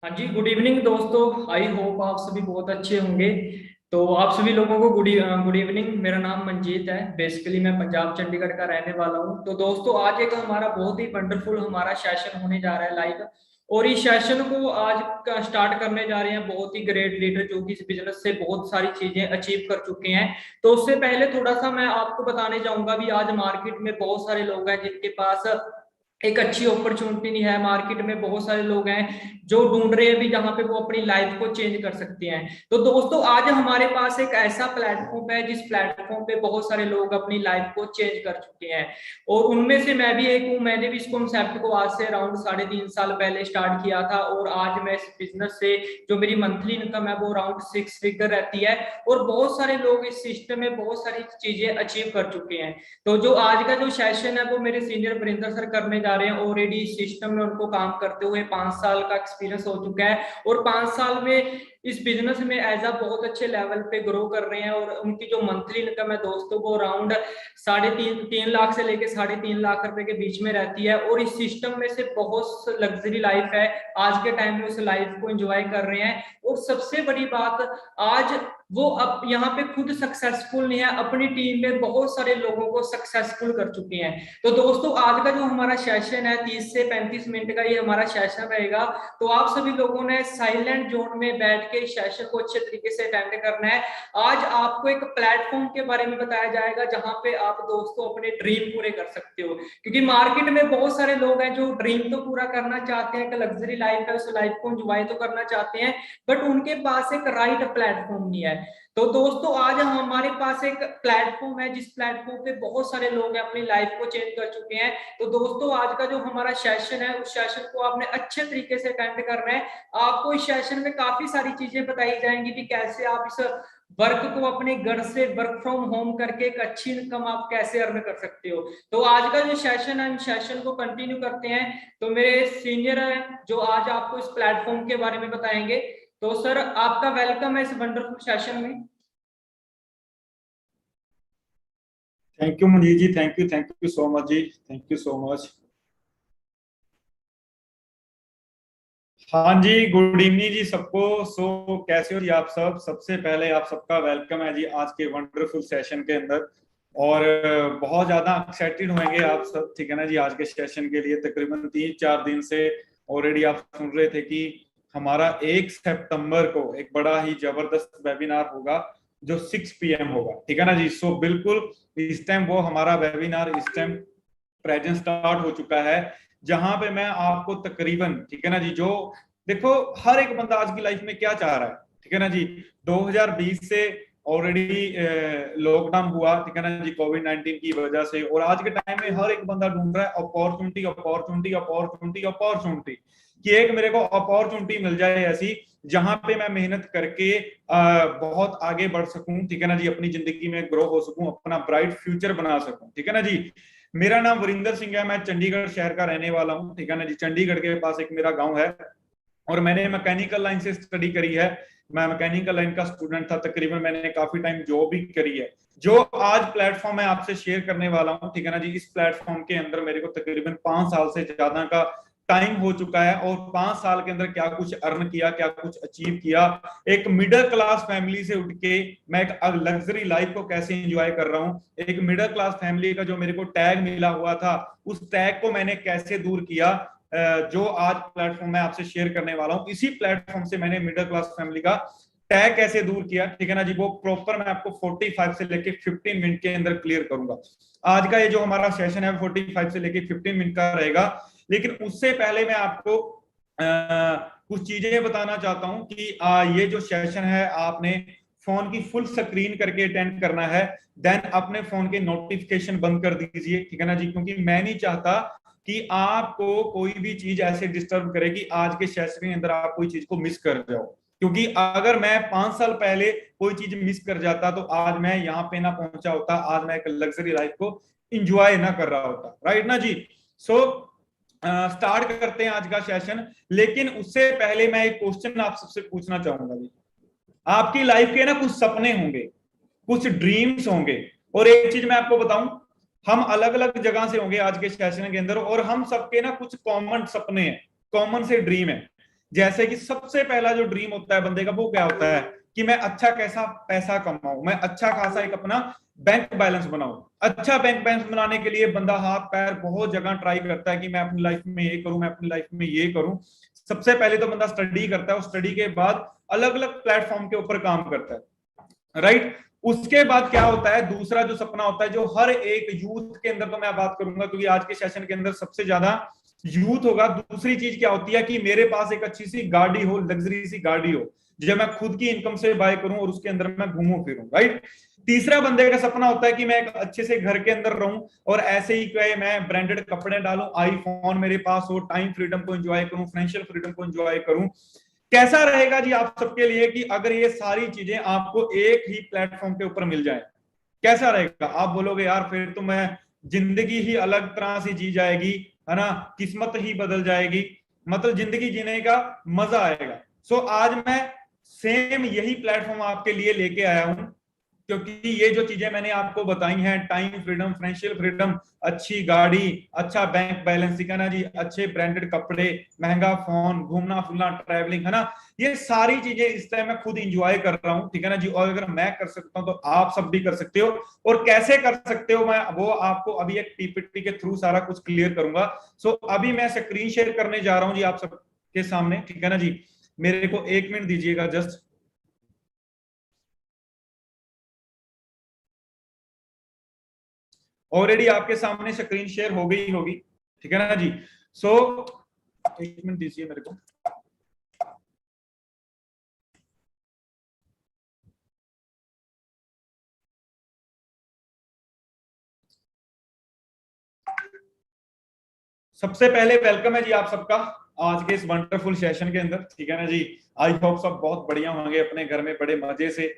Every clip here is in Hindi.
हाँ जी, गुड इवनिंग दोस्तों। आई होप आप सभी बहुत अच्छे होंगे। तो आप सभी लोगों को गुड इवनिंग। मेरा नाम मंजीत है। बेसिकली मैं पंजाब चंडीगढ़ का रहने वाला हूँ। तो दोस्तों आज एक हमारा बहुत ही वंडरफुल हमारा सेशन होने जा रहा है लाइव। और इस सेशन को आज का स्टार्ट करने जा रहे हैं बहुत ही ग्रेट लीडर जो कि इस बिजनेस से बहुत सारी चीजें अचीव कर चुके हैं। तो उससे पहले थोड़ा सा मैं आपको बताने जाऊंगा भी आज मार्केट में बहुत सारे लोग हैं जिनके पास एक अच्छी अपॉर्चुनिटी नहीं है। मार्केट में बहुत सारे लोग हैं जो ढूंढ रहे हैं भी जहां पे वो अपनी लाइफ को चेंज कर सकते हैं। तो दोस्तों आज हमारे पास एक ऐसा प्लेटफॉर्म है जिस प्लेटफॉर्म पे बहुत सारे लोग अपनी लाइफ को चेंज कर चुके हैं। और उनमें से मैं भी एक हूँ। मैंने भी इस कॉन्सेप्ट को आज से अराउंड 3.5 साल पहले स्टार्ट किया था और आज मैं इस बिजनेस से जो मेरी मंथली इनकम है वो अराउंड 6 फिगर रहती है। और बहुत सारे लोग इस सिस्टम में बहुत सारी चीजें अचीव कर चुके हैं। तो जो आज का जो सेशन है वो मेरे सीनियर वरिंदर सर करने जा रहे हैं। ऑलरेडी इस सिस्टम में उनको काम करते हुए 5 साल का एक्सपीरियंस हो चुका है और 5 साल में इस बिजनेस में एज अ बहुत अच्छे लेवल पे ग्रो कर रहे हैं। और उनकी जो मंथली इनकम है दोस्तों वो अराउंड 3.5 लाख से लेके 3.5 लाख रुपए के बीच में रहती है। और इस सिस्टम में से बहुत लग्जरी लाइफ है। आज के टाइम में उस लाइफ को एंजॉय कर रहे हैं। और सबसे बड़ी बात, आज वो अब यहाँ पे खुद सक्सेसफुल नहीं है, अपनी टीम में बहुत सारे लोगों को सक्सेसफुल कर चुके हैं। तो दोस्तों आज का जो हमारा सेशन है 30 से 35 मिनट का ये हमारा सेशन रहेगा। तो आप सभी लोगों ने साइलेंट जोन में बैठ के सेशन को अच्छे तरीके से अटेंड करना है। आज आपको एक प्लेटफॉर्म के बारे में बताया जाएगा जहां पे आप दोस्तों अपने ड्रीम पूरे कर सकते हो। क्योंकि मार्केट में बहुत सारे लोग हैं जो ड्रीम तो पूरा करना चाहते हैं, कि लग्जरी लाइफ है उस लाइफ को एंजॉय तो करना चाहते हैं, बट उनके पास एक राइट प्लेटफॉर्म नहीं है। तो दोस्तों आज हमारे पास एक प्लेटफॉर्म है जिस प्लेटफॉर्म पे बहुत सारे लोग अपनी लाइफ को चेंज कर चुके हैं। तो दोस्तों आज का जो हमारा सेशन है उस सेशन को आपने अच्छे तरीके से अटेंड करना है। आपको इस सेशन में काफी सारी चीजें बताई जाएंगी कि कैसे आप इस वर्क को अपने घर से वर्क फ्रॉम होम करके एक अच्छी इनकम आप कैसे अर्न कर सकते हो। तो आज का जो सेशन है सेशन को कंटिन्यू करते हैं। तो मेरे सीनियर है जो आज आपको इस प्लेटफॉर्म के बारे में बताएंगे। तो सर आपका वेलकम है इस वंडरफुल सेशन में। Thank you Munir ji, thank you so much जी, थैंक यू सो मच। हाँ जी, गुड इवनिंग जी सबको। कैसे हो जी आप सब? सबसे पहले आप सबका वेलकम है जी आज के वंडरफुल सेशन के अंदर। और बहुत ज्यादा एक्साइटेड होंगे आप सब, ठीक है ना जी, आज के सेशन के लिए। तकरीबन 3-4 दिन से ऑलरेडी आप सुन रहे थे कि हमारा 1 सितंबर को एक बड़ा ही जबरदस्त वेबिनार होगा जो 6 PM होगा, ठीक है ना जी। बिल्कुल इस टाइम वो हमारा वेबिनार इस टाइम प्रेजेंट स्टार्ट हो चुका है, जहां पे मैं आपको तकरीबन, ठीक है ना जी, जो देखो हर एक बंदा आज की लाइफ में क्या चाह रहा है, ठीक है ना जी। 2020 से ऑलरेडी लॉकडाउन हुआ, ठीक है ना जी, कोविड-19 की वजह से। और आज के टाइम में हर एक बंदा ढूंढ रहा है अपॉर्चुनिटी अपॉर्चुनिटी अपॉर्चुनिटी अपॉर्चुनिटी, कि एक मेरे को अपॉर्चुनिटी मिल जाए ऐसी जहां पे मैं मेहनत करके बहुत आगे बढ़ सकूं, ठीक है ना जी, अपनी जिंदगी में ग्रो हो सकूं, अपना ब्राइट फ्यूचर बना सकूं, ठीक है ना जी। मेरा नाम वरिंदर सिंह है, मैं चंडीगढ़ शहर का रहने वाला हूँ, ठीक है ना जी। चंडीगढ़ के पास एक मेरा गांव है और मैंने मैकेनिकल लाइन से स्टडी करी है। मैं मैकेनिकल लाइन का स्टूडेंट था, तकरीबन मैंने काफी टाइम जॉब भी करी है। जो आज प्लेटफॉर्म मैं आपसे शेयर करने वाला हूँ, ठीक है ना जी, इस प्लेटफॉर्म के अंदर मेरे को तकरीबन 5 साल से ज्यादा का टाइम हो चुका है। और 5 साल के अंदर क्या कुछ अर्न किया, क्या कुछ अचीव किया, एक मिडिल क्लास फैमिली से उठ के मैं एक लग्जरी लाइफ को कैसे एंजॉय कर रहा हूँ, एक मिडिल क्लास फैमिली का जो मेरे को टैग मिला हुआ था उस टैग को मैंने कैसे दूर किया, जो आज प्लेटफॉर्म में आपसे शेयर करने वाला हूं। इसी प्लेटफॉर्म से मैंने मिडिल क्लास फैमिली का टैग कैसे दूर किया, ठीक है ना जी, वो प्रॉपर मैं आपको 45 से लेके 15 मिनट के अंदर क्लियर करूंगा। आज का ये जो हमारा सेशन है 45 से लेके 15 मिनट का रहेगा। लेकिन उससे पहले मैं आपको कुछ चीजें बताना चाहता हूं कि ये जो सेशन है आपने फोन की फुल स्क्रीन करके अटेंड करना है। देन अपने फोन के नोटिफिकेशन बंद कर दीजिए, ठीक है ना जी, क्योंकि मैं नहीं चाहता कि आपको कोई भी चीज ऐसे डिस्टर्ब करे कि आज के सेशन के अंदर आप कोई चीज को मिस कर जाओ। क्योंकि अगर मैं 5 साल पहले कोई चीज मिस कर जाता तो आज मैं यहाँ पे ना पहुंचा होता, आज मैं एक लग्जरी लाइफ को इंजॉय ना कर रहा होता, राइट ना जी। सो स्टार्ट करते हैं आज का सेशन। लेकिन उससे पहले मैं एक क्वेश्चन आप सबसे पूछना चाहूंगा जी। आपकी लाइफ के ना कुछ सपने होंगे, कुछ ड्रीम्स होंगे। और एक चीज मैं आपको बताऊं, हम अलग अलग जगह से होंगे आज के सेशन के अंदर, और हम सबके ना कुछ कॉमन सपने हैं, कॉमन से ड्रीम है। जैसे कि सबसे पहला जो ड्रीम होता है बंदे का वो क्या होता है कि मैं अच्छा कैसा पैसा कमाऊं, मैं अच्छा खासा एक अपना बैंक बैलेंस बनाऊं। अच्छा बैंक बैलेंस बनाने के लिए बंदा हाथ पैर बहुत जगह ट्राई करता है कि मैं अपनी लाइफ में ये करूं, मैं अपनी लाइफ में ये करूं। सबसे पहले तो बंदा स्टडी करता है, और स्टडी के बाद अलग अलग प्लेटफॉर्म के ऊपर काम करता है, राइट। उसके बाद क्या होता है, दूसरा जो सपना होता है जो हर एक यूथ के अंदर, तो मैं बात करूंगा क्योंकि आज के सेशन के अंदर सबसे ज्यादा यूथ होगा। दूसरी चीज क्या होती है कि मेरे पास एक अच्छी सी गाड़ी हो, लग्जरी सी गाड़ी हो, जो मैं खुद की इनकम से बाय करूं और उसके अंदर मैं घूमूं फिरूं, राइट। तीसरा बंदे का सपना होता है कि मैं एक अच्छे से घर के अंदर रहूं और ऐसे ही क्या मैं ब्रांडेड कपड़े डालूं, आईफोन मेरे पास हो, टाइम फ्रीडम को एंजॉय करूं, फाइनेंशियल फ्रीडम को एंजॉय करूं। कैसा रहेगा जी आप सबके लिए कि अगर ये सारी चीजें आपको एक ही प्लेटफॉर्म के ऊपर मिल जाए, कैसा रहेगा? आप बोलोगे यार फिर तो मैं जिंदगी ही अलग तरह से जी जाएगी, है ना, किस्मत ही बदल जाएगी, मतलब जिंदगी जीने का मजा आएगा। सो आज मैं सेम यही प्लेटफॉर्म आपके लिए लेके आया हूं, क्योंकि ये जो चीजें मैंने आपको बताई हैं, टाइम फ्रीडम, फाइनेंशियल फ्रीडम, अच्छी गाड़ी, अच्छा बैंक बैलेंस, ठीक है ना जी, अच्छे ब्रांडेड कपड़े, महंगा फोन, घूमना फिरना, ट्रैवलिंग, है ना, ये सारी चीजें इस टाइम मैं खुद इंजॉय कर रहा हूं, ठीक है ना जी। और अगर मैं कर सकता हूं तो आप सब भी कर सकते हो। और कैसे कर सकते हो मैं वो आपको अभी एक पीपीटी के थ्रू सारा कुछ क्लियर करूंगा। सो अभी मैं स्क्रीन शेयर करने जा रहा हूं जी आप सबके सामने, ठीक है ना जी। मेरे को 1 मिनट दीजिएगा जस्ट। ऑलरेडी आपके सामने स्क्रीन शेयर हो गई होगी, ठीक है ना जी। सो 1 मिनट दीजिए मेरे को। सबसे पहले वेलकम है जी आप सबका आज के इस वंडरफुल सेशन के अंदर, ठीक है ना जी। आई होप सब बहुत बढ़िया होंगे, अपने घर में बड़े मजे से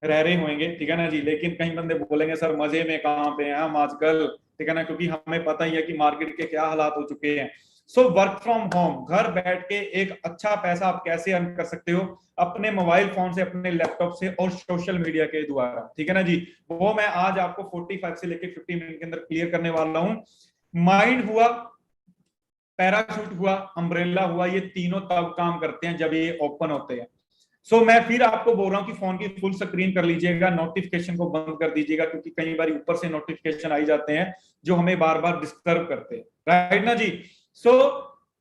रह रहे होंगे, ठीक है ना जी। लेकिन कई बंदे बोलेंगे सर मजे में कहाँ पे हैं हम आजकल, ठीक है ना, क्योंकि हमें पता ही है कि मार्केट के क्या हालात हो चुके हैं। सो वर्क फ्रॉम होम, घर बैठ के एक अच्छा पैसा आप कैसे अर्न कर सकते हो अपने मोबाइल फोन से, अपने लैपटॉप से और सोशल मीडिया के द्वारा, ठीक है ना जी। वो मैं आज आपको 45 से लेकर 50 मिनट के अंदर क्लियर करने वाला हूँ। माइंड हुआ, पैराशूट हुआ, अम्ब्रेला हुआ, ये तीनों तब काम करते हैं जब ये ओपन होते हैं। सो मैं फिर आपको बोल रहा हूँ कि फोन की फुल स्क्रीन कर लीजिएगा, नोटिफिकेशन को बंद कर दीजिएगा, क्योंकि कई बार ऊपर से नोटिफिकेशन आई जाते हैं जो हमें बार बार डिस्टर्ब करते हैं, राइट ना जी। सो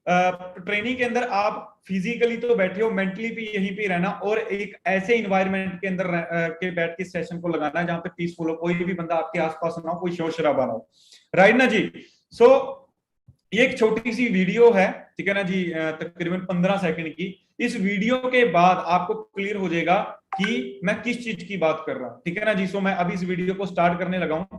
ट्रेनिंग के अंदर आप फिजिकली तो बैठे हो, मेंटली भी यहीं पे रहना और एक ऐसे इन्वायरमेंट के अंदर के बैठ के सेशन को लगाना है जहां पे पीसफुल हो, कोई भी बंदा आपके आसपास ना हो, कोई शोर शराबा ना हो, राइट ना जी। सो ये एक छोटी सी वीडियो है, ठीक है ना जी, तकरीबन 15 सेकंड की। इस वीडियो के बाद आपको क्लियर हो जाएगा कि मैं किस चीज की बात कर रहा हूं, ठीक है ना जी। सो मैं अभी इस वीडियो को स्टार्ट करने लगा हूं।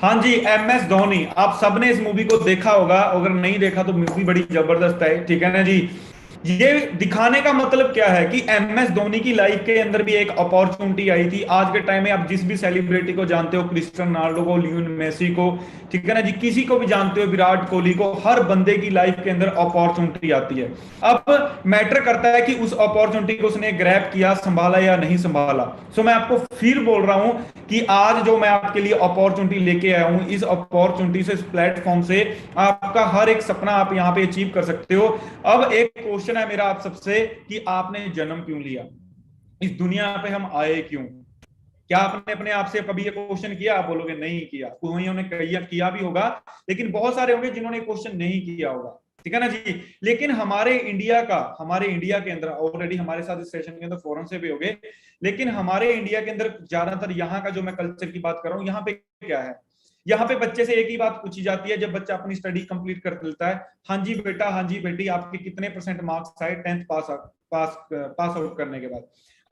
हाँ जी, MS धोनी, आप सबने इस मूवी को देखा होगा, अगर नहीं देखा तो मूवी बड़ी जबरदस्त है, ठीक है ना जी। ये दिखाने का मतलब क्या है कि MS धोनी की लाइफ के अंदर भी एक अपॉर्चुनिटी आई थी। आज के टाइम में आप जिस भी सेलिब्रिटी को जानते हो, क्रिस्टियानो रोनाल्डो को, लियोनेल मेसी को, ठीक है ना जी, किसी को भी जानते हो, विराट कोहली को, हर बंदे की लाइफ के अंदर अपॉर्चुनिटी आती है। अब मैटर करता है कि उस अपॉर्चुनिटी को उसने ग्रैब किया, संभाला या नहीं संभाला। सो मैं आपको फिर बोल रहा हूं कि आज जो मैं आपके लिए अपॉर्चुनिटी लेके आया हूं, इस अपॉर्चुनिटी से, इस प्लेटफॉर्म से आपका हर एक सपना आप यहां पे अचीव कर सकते हो। अब एक क्वेश्चन है मेरा आप सबसे कि आपने जन्म क्यों लिया, इस दुनिया पे हम आए क्यों? क्या आपने अपने आप से कभी ये क्वेश्चन किया? आप बोलोगे नहीं किया। कोई ने किया भी होगा, लेकिन बहुत सारे होंगे जिन्होंने क्वेश्चन नहीं किया होगा, ठीक है ना जी। लेकिन हमारे इंडिया के अंदर ऑलरेडी हमारे साथ इस सेशन के अंदर फॉरन से भी हो गए, लेकिन हमारे इंडिया के अंदर ज्यादातर यहाँ का जो मैं कल्चर की बात कर रहा हूँ, यहाँ पे क्या है, यहाँ पे बच्चे से एक ही बात पूछी जाती है जब बच्चा अपनी स्टडी कंप्लीट कर लेता है। हाँ जी बेटा, हाँ जी बेटी, आपके कितने % मार्क्स आए 10th पास आउट करने के बाद?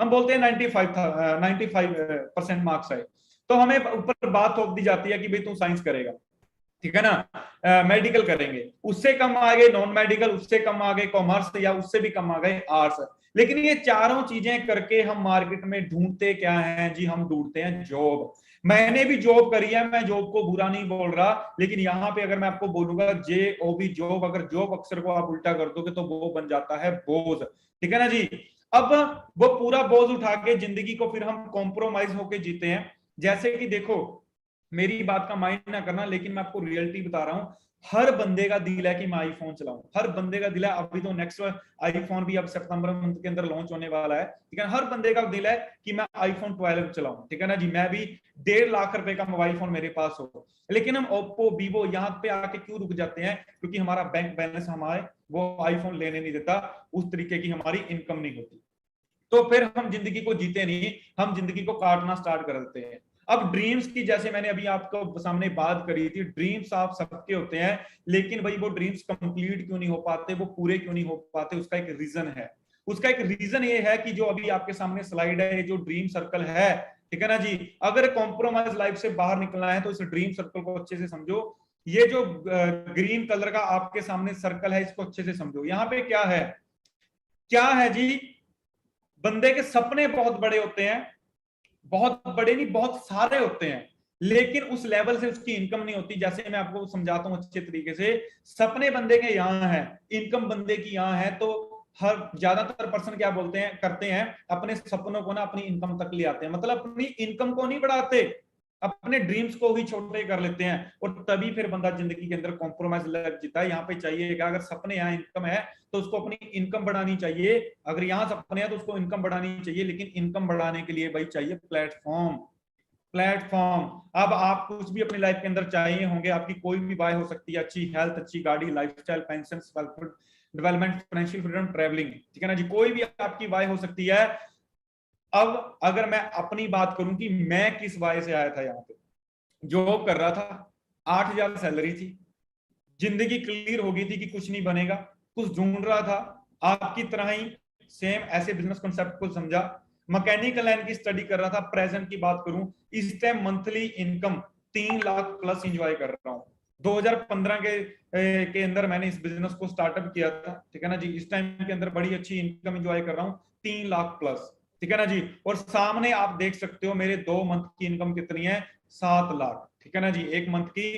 हम बोलते हैं 95% मार्क्स आए। तो हमें ऊपर बात थोप दी जाती है कि भाई तू साइंस करेगा, ठीक है ना, मेडिकल करेंगे, उससे कम आ गए नॉन मेडिकल, उससे कम आ गए कॉमर्स, या उससे भी कम आ गए आर्ट्स। लेकिन ये चारों चीजें करके हम मार्केट में ढूंढते क्या हैं जी, हम ढूंढते हैं जॉब। मैंने भी जॉब करी है, मैं जॉब को बुरा नहीं बोल रहा, लेकिन यहाँ पे अगर मैं आपको बोलूंगा JOB जॉब, अगर जॉब अक्षर को आप उल्टा कर दोगे तो वो बन जाता है बोझ। ठीक है ना जी। अब वो पूरा बोझ उठा के जिंदगी को फिर हम कॉम्प्रोमाइज होके जीते हैं। जैसे कि देखो, मेरी बात का माइंड ना करना, लेकिन मैं आपको रियलिटी बता रहा हूँ। हर बंदे का दिल है कि मैं आईफोन चलाऊं, हर बंदे का दिल है। अभी तो नेक्स्ट आईफोन भी अब सितंबर मंथ के अंदर लॉन्च होने वाला है, ठीक है। हर बंदे का दिल है कि मैं आईफोन 12 चलाऊं, ठीक है ना जी। मैं भी 1.5 लाख रुपए का मोबाइल फोन मेरे पास हो, लेकिन हम ओप्पो वीवो यहाँ पे आके क्यों रुक जाते हैं? क्योंकि हमारा बैंक बैलेंस हमारे वो आईफोन लेने नहीं देता, उस तरीके की हमारी इनकम नहीं होती। तो फिर हम जिंदगी को जीते नहीं, हम जिंदगी को काटना स्टार्ट कर देते हैं। अब ड्रीम्स की, जैसे मैंने अभी आपको सामने बात करी थी, ड्रीम्स आप सबके होते हैं, लेकिन भाई वो ड्रीम्स कंप्लीट क्यों नहीं हो पाते, वो पूरे क्यों नहीं हो पाते, उसका एक रीजन है। उसका एक रीजन ये है कि जो अभी आपके सामने स्लाइड है, ये जो ड्रीम सर्कल है, ठीक है ना जी। अगर कॉम्प्रोमाइज लाइफ से बाहर निकलना है तो इस ड्रीम सर्कल को अच्छे से समझो। ये जो ग्रीन कलर का आपके सामने सर्कल है, इसको अच्छे से समझो। यहाँ पे क्या है, क्या है जी? बंदे के सपने बहुत बड़े होते हैं, बहुत बड़े नहीं, बहुत सारे होते हैं, लेकिन उस लेवल से उसकी इनकम नहीं होती। जैसे मैं आपको समझाता हूं अच्छे तरीके से। सपने बंदे के यहाँ है, इनकम बंदे की यहाँ है। तो हर ज्यादातर पर्सन क्या बोलते हैं, करते हैं, अपने सपनों को ना अपनी इनकम तक ले आते हैं, मतलब अपनी इनकम को नहीं बढ़ाते, अपने ड्रीम्स को ही छोटे कर लेते हैं। और तभी फिर बंदा जिंदगी के अंदर कॉम्प्रोमाइज लग जाता है। यहाँ पे चाहिए कि अगर सपने यहाँ इनकम है तो उसको अपनी इनकम बढ़ानी चाहिए, अगर यहाँ सपने हैं तो उसको इनकम बढ़ानी चाहिए। लेकिन इनकम बढ़ाने के लिए भाई चाहिए प्लेटफॉर्म। प्लेटफॉर्म। अब आप कुछ भी अपनी लाइफ के अंदर चाहिए होंगे, आपकी कोई भी बाय हो सकती है, अच्छी हेल्थ, अच्छी गाड़ी, lifestyle, pension, development, financial freedom, travelling, ठीक है ना जी। कोई भी आपकी बाय हो सकती है। अब अगर मैं अपनी बात करूं कि मैं किस वाय से आया था, यहाँ पे जॉब कर रहा था, 8,000 सैलरी थी, जिंदगी क्लियर हो गई थी कि कुछ नहीं बनेगा, कुछ ढूंढ रहा था, आपकी तरह ही सेम ऐसे बिजनेस कॉन्सेप्ट को समझा, मैकेनिकल लाइन की स्टडी कर रहा था। प्रेजेंट की बात करूं, इस time monthly income 3 lakh plus enjoy कर रहा हूं। 2015 के अंदर मैंने इस बिजनेस को स्टार्टअप किया था, ठीक है ना जी। इस टाइम के अंदर बड़ी अच्छी इनकम इंजॉय कर रहा हूं, 3 लाख प्लस, ठीक है ना जी। और सामने आप देख सकते हो मेरे 2 मंथ की इनकम कितनी है, 7 लाख, ठीक है ना जी। एक मंथ की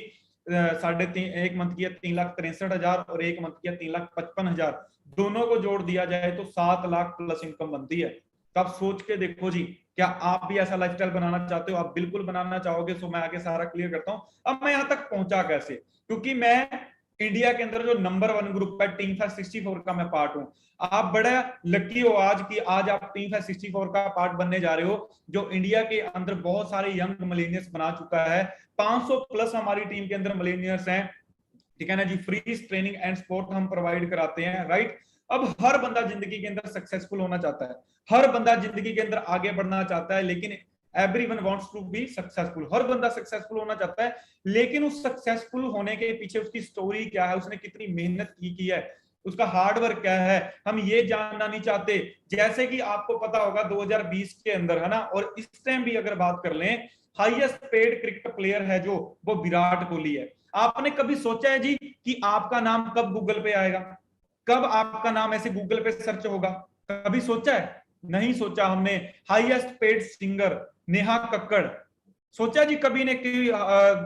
एक मंथ की है 3,63,000 और एक मंथ की है 3,55,000। दोनों को जोड़ दिया जाए तो 7 लाख प्लस इनकम बनती है। तो आप सोच के देखो जी, क्या आप भी ऐसा लाइफस्टाइल बनाना चाहते हो? आप बिल्कुल बनाना चाहोगे, तो मैं आगे सारा क्लियर करता हूं। अब मैं यहां तक पहुंचा कैसे? क्योंकि मैं इंडिया के अंदर जो नंबर 1 ग्रुप है टीम 564 का मैं पार्ट हूं। आप बड़ा लकी हो आज की आज आप टीम 564 का पार्ट बनने जा रहे हो, जो इंडिया के अंदर बहुत सारे यंग मिलेनियर्स बना चुका है। 500 प्लस हमारी टीम के अंदर मिलेनियर्स हैं, ठीक है ना जी। फ्री ट्रेनिंग एंड सपोर्ट हम प्रोवाइड कराते हैं, राइट। अब हर बंदा जिंदगी के अंदर सक्सेसफुल होना चाहता है, हर बंदा जिंदगी के अंदर आगे बढ़ना चाहता है, लेकिन everyone wants to be successful. हर बंदा सक्सेसफुल होना चाहता है, लेकिन उस सक्सेसफुल होने के पीछे उसकी स्टोरी क्या है, उसने कितनी मेहनत की है, उसका हार्डवर्क क्या है, हम ये जानना नहीं चाहते। जैसे कि आपको पता होगा 2020 के अंदर, है ना, और इस टाइम भी अगर बात कर लें, हाईएस्ट पेड क्रिकेट प्लेयर है जो, वो विराट कोहली है। आपने कभी सोचा है जी कि आपका नाम कब गूगल पे आएगा, कब आपका नाम ऐसे गूगल पे सर्च होगा? कभी सोचा है? नहीं सोचा हमने। Highest paid singer Neha Kakkar, सोचा जी कभी ने कि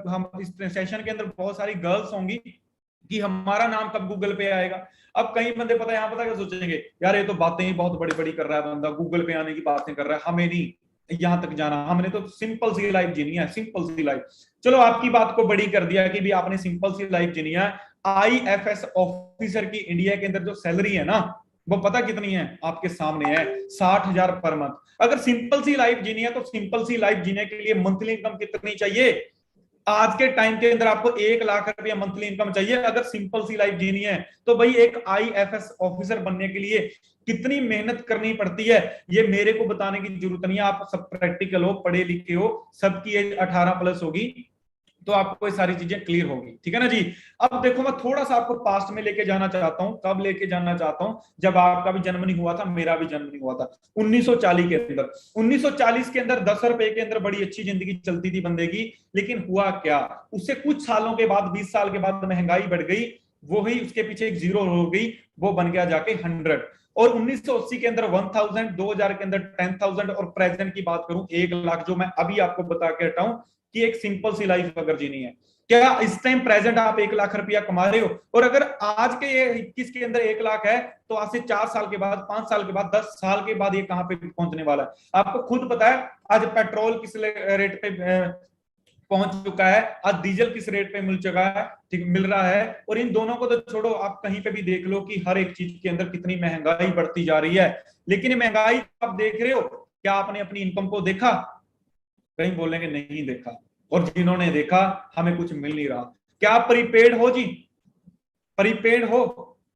हम इस सेशन के अंदर बहुत सारी गर्ल्स होंगी कि हमारा नाम कब गूगल पे आएगा? अब कई बंदे पता है यहाँ पता क्या सोचेंगे, यार ये तो बातें ही बहुत बड़ी बड़ी कर रहा है बंदा, गूगल पे आने की बातें कर रहा है, हमें नहीं यहां तक जाना, हमने तो सिंपल सी लाइफ जीनी है, सिंपल सी लाइफ। चलो आपकी बात को बड़ी कर दिया कि भी आपने सिंपल सी लाइफ जीनी है। IFS ऑफिसर की इंडिया के अंदर जो सैलरी है ना, वो पता कितनी है? आपके सामने है, 60,000 पर मंथ। अगर सिंपल सी लाइफ जीनी है तो सिंपल सी लाइफ जीने के लिए मंथली इनकम कितनी चाहिए? आज के टाइम के अंदर आपको 1 लाख रुपया मंथली इनकम चाहिए अगर सिंपल सी लाइफ जीनी है। तो भाई एक IFS ऑफिसर बनने के लिए कितनी मेहनत करनी पड़ती है, ये मेरे को बताने की जरूरत नहीं है। आप सब प्रैक्टिकल हो, पढ़े लिखे हो, सबकी एज 18 प्लस होगी, तो आपको ये सारी चीजें क्लियर होगी, ठीक है ना जी। अब देखो मैं थोड़ा सा आपको पास्ट में लेके जाना चाहता हूं, कब लेके जाना चाहता हूं, जब आपका भी जन्म नहीं हुआ था, मेरा भी जन्म नहीं हुआ था, 1940 के अंदर। 1940 के अंदर 10 रुपए के अंदर बड़ी अच्छी जिंदगी चलती थी बंदे की, लेकिन हुआ क्या, उससे कुछ सालों के बाद, 20 साल के बाद महंगाई बढ़ गई, वो ही उसके पीछे एक जीरो हो गई, वो बन गया जाके 100। और 1980 के अंदर 1000, 2000 के अंदर 10,000, और प्रेजेंट की बात करूं 1 लाख, जो मैं अभी आपको बता के हटाऊं कि एक सिंपल सी लाइफ अगर जीनी है, क्या इस टाइम प्रेजेंट आप 1 लाख रुपया कमा रहे हो? और अगर आज के ये 21 के अंदर 1 लाख है, तो आज से 4 साल के बाद, 5 साल के बाद, 10 साल के बाद ये कहां पे पहुंचने वाला है? आपको खुद पता है आज पेट्रोल किस रेट पे पहुंच चुका है, आज डीजल किस रेट पे मिल चुका है, ठीक मिल रहा है। और इन दोनों को तो छोड़ो, आप कहीं पे भी देख लो कि हर एक चीज के अंदर कितनी महंगाई बढ़ती जा रही है। लेकिन महंगाई आप देख रहे हो, क्या आपने अपनी इनकम को देखा? कहीं बोलेंगे नहीं देखा, और जिन्होंने देखा हमें कुछ मिल नहीं रहा। क्या आप प्रीपेड हो जी? प्रीपेड हो?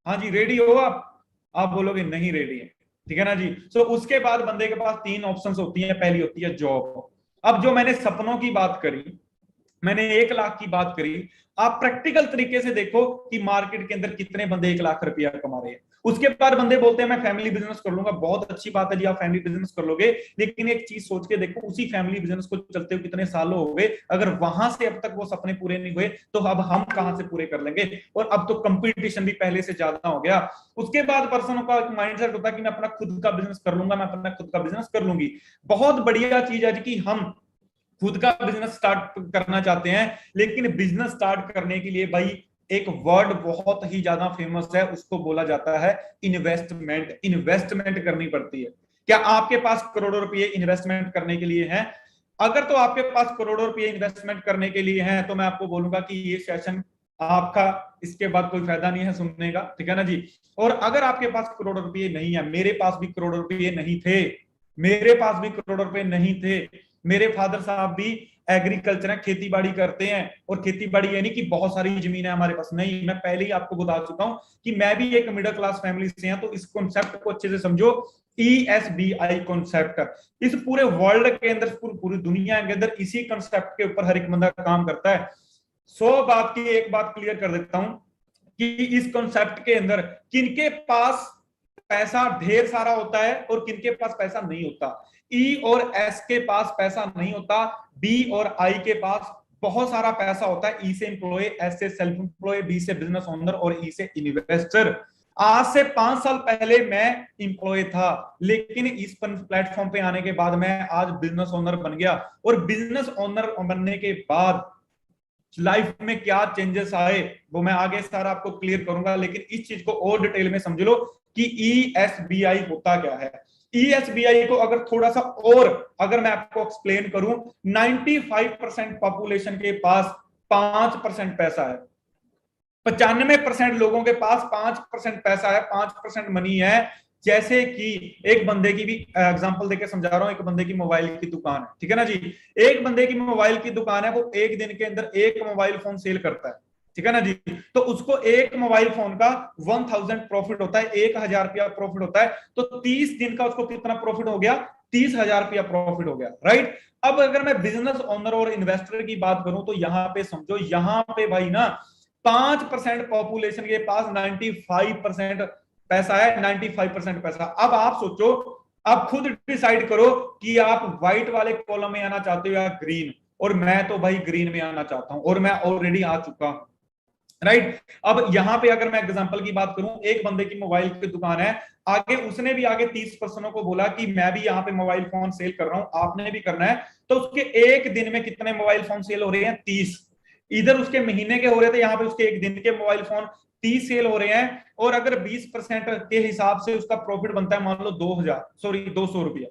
हाँ जी, रेडी हो आप बोलोगे नहीं रेडी है, ठीक है ना जी। तो उसके बाद बंदे के पास 3 ऑप्शंस होती हैं, पहली होती है जॉब। अब जो मैंने सपनों की बात करी, मैंने 1 लाख की बात करी, आप प्रैक्टिकल तरीके से देखो कि मार्केट के अंदर कितने बंदे 1 लाख रुपया कमा रहे हैं। उसके बाद बंदे बोलते हैं मैं फैमिली बिजनेस कर लूंगा, बहुत अच्छी बात है जी, आप फैमिली बिजनेस कर लोगे, लेकिन एक चीज सोच के देखो, उसी फैमिली बिजनेस को चलते हुए कितने सालों हो गए, अगर वहां से अब तक वो सपने पूरे नहीं हुए, तो अब हम कहां से पूरे कर लेंगे? और अब तो कंपटीशन भी पहले से ज्यादा हो गया। उसके बाद पर्सनों का एक माइंडसेट होता है कि मैं अपना खुद का बिजनेस कर लूंगा, मैं अपना खुद का बिजनेस कर लूंगी। बहुत बढ़िया चीज है कि हम खुद का बिजनेस स्टार्ट करना चाहते हैं, लेकिन बिजनेस स्टार्ट करने के लिए भाई एक वर्ड बहुत ही ज्यादा फेमस है, उसको बोला जाता है इन्वेस्टमेंट। इन्वेस्टमेंट करनी पड़ती है। क्या आपके पास करोड़ों रुपए इन्वेस्टमेंट करने के लिए हैं? अगर तो आपके पास करोड़ों रुपए इन्वेस्टमेंट करने के लिए हैं, तो मैं आपको बोलूंगा कि ये सेशन आपका, इसके बाद कोई फायदा नहीं है सुनने का, ठीक है ना जी। और अगर आपके पास करोड़ों रुपए नहीं है, मेरे पास भी करोड़ों रुपए नहीं थे, मेरे पास भी करोड़ों रुपए नहीं थे, मेरे फादर साहब भी एग्रीकल्चर है, खेती बाड़ी करते हैं, और खेती बाड़ी यानी कि बहुत सारी जमीन है हमारे पास नहीं। मैं पहले ही आपको बता चुका हूं कि मैं भी एक मिडिल क्लास फैमिली से हूं, तो इस कॉन्सेप्ट को अच्छे से समझो। ESBI कॉन्सेप्ट इस पूरे वर्ल्ड के अंदर, पूरी दुनिया के अंदर इसी कॉन्सेप्ट के ऊपर हर एक बंदा काम करता है। 100 बात की एक बात क्लियर कर देता हूं कि इस कॉन्सेप्ट के अंदर किनके पास पैसा ढेर सारा होता है और किनके पास पैसा नहीं होता। ई और एस के पास पैसा नहीं होता, बी और आई के पास बहुत सारा पैसा होता है। ई से एम्प्लॉय, एस से सेल्फ एम्प्लॉय, बी से बिजनेस ओनर, और ई से इन्वेस्टर। आज से 5 साल पहले मैं एम्प्लॉय था, लेकिन इस प्लेटफॉर्म पे आने के बाद मैं आज बिजनेस ओनर बन गया। और बिजनेस ओनर बनने के बाद लाइफ में क्या चेंजेस आए वो मैं आगे सारा आपको क्लियर करूंगा, लेकिन इस चीज को और डिटेल में समझ लो कि ESBI होता क्या है। ESBI को अगर थोड़ा सा और अगर मैं आपको एक्सप्लेन करूं, 95% पॉपुलेशन के पास 5% पैसा है, 95% लोगों के पास 5% पैसा है, 5% मनी है। जैसे कि एक बंदे की भी एग्जांपल देके समझा रहा हूं, एक बंदे की मोबाइल की दुकान है, ठीक है ना जी। एक बंदे की मोबाइल की दुकान है, वो एक दिन के अंदर एक मोबाइल फोन सेल करता है, ठीक है ना जी। तो उसको एक मोबाइल फोन का 1000 प्रॉफिट होता है, 1000 रुपया प्रॉफिट होता है। तो 30 दिन का उसको कितना प्रॉफिट हो गया? 30,000 रुपया प्रॉफिट हो गया, राइट। अब अगर मैं बिजनेस ओनर और इन्वेस्टर की बात करूं, तो यहां पे समझो, यहां पे भाई ना 5% पॉपुलेशन के पास 95% पैसा है, 95% पैसा। अब आप सोचो, आप खुद डिसाइड करो कि आप व्हाइट वाले कॉलम में आना चाहते हो या ग्रीन। और मैं तो भाई ग्रीन में आना चाहता हूं, और मैं ऑलरेडी आ चुका हूं, राइट। अब यहां पे अगर मैं एग्जांपल की बात करूं, एक बंदे की मोबाइल की दुकान है, आगे उसने भी आगे 30 पर्सनों को बोला कि मैं भी यहाँ पे मोबाइल फोन सेल कर रहा हूं, आपने भी करना है। तो उसके एक दिन में कितने मोबाइल फोन सेल हो रहे हैं? 30। इधर उसके महीने के हो रहे थे, यहाँ पे उसके एक दिन के मोबाइल फोन 30 सेल हो रहे हैं। और अगर 20% के हिसाब से उसका प्रॉफिट बनता है, मान लो 200 रुपया,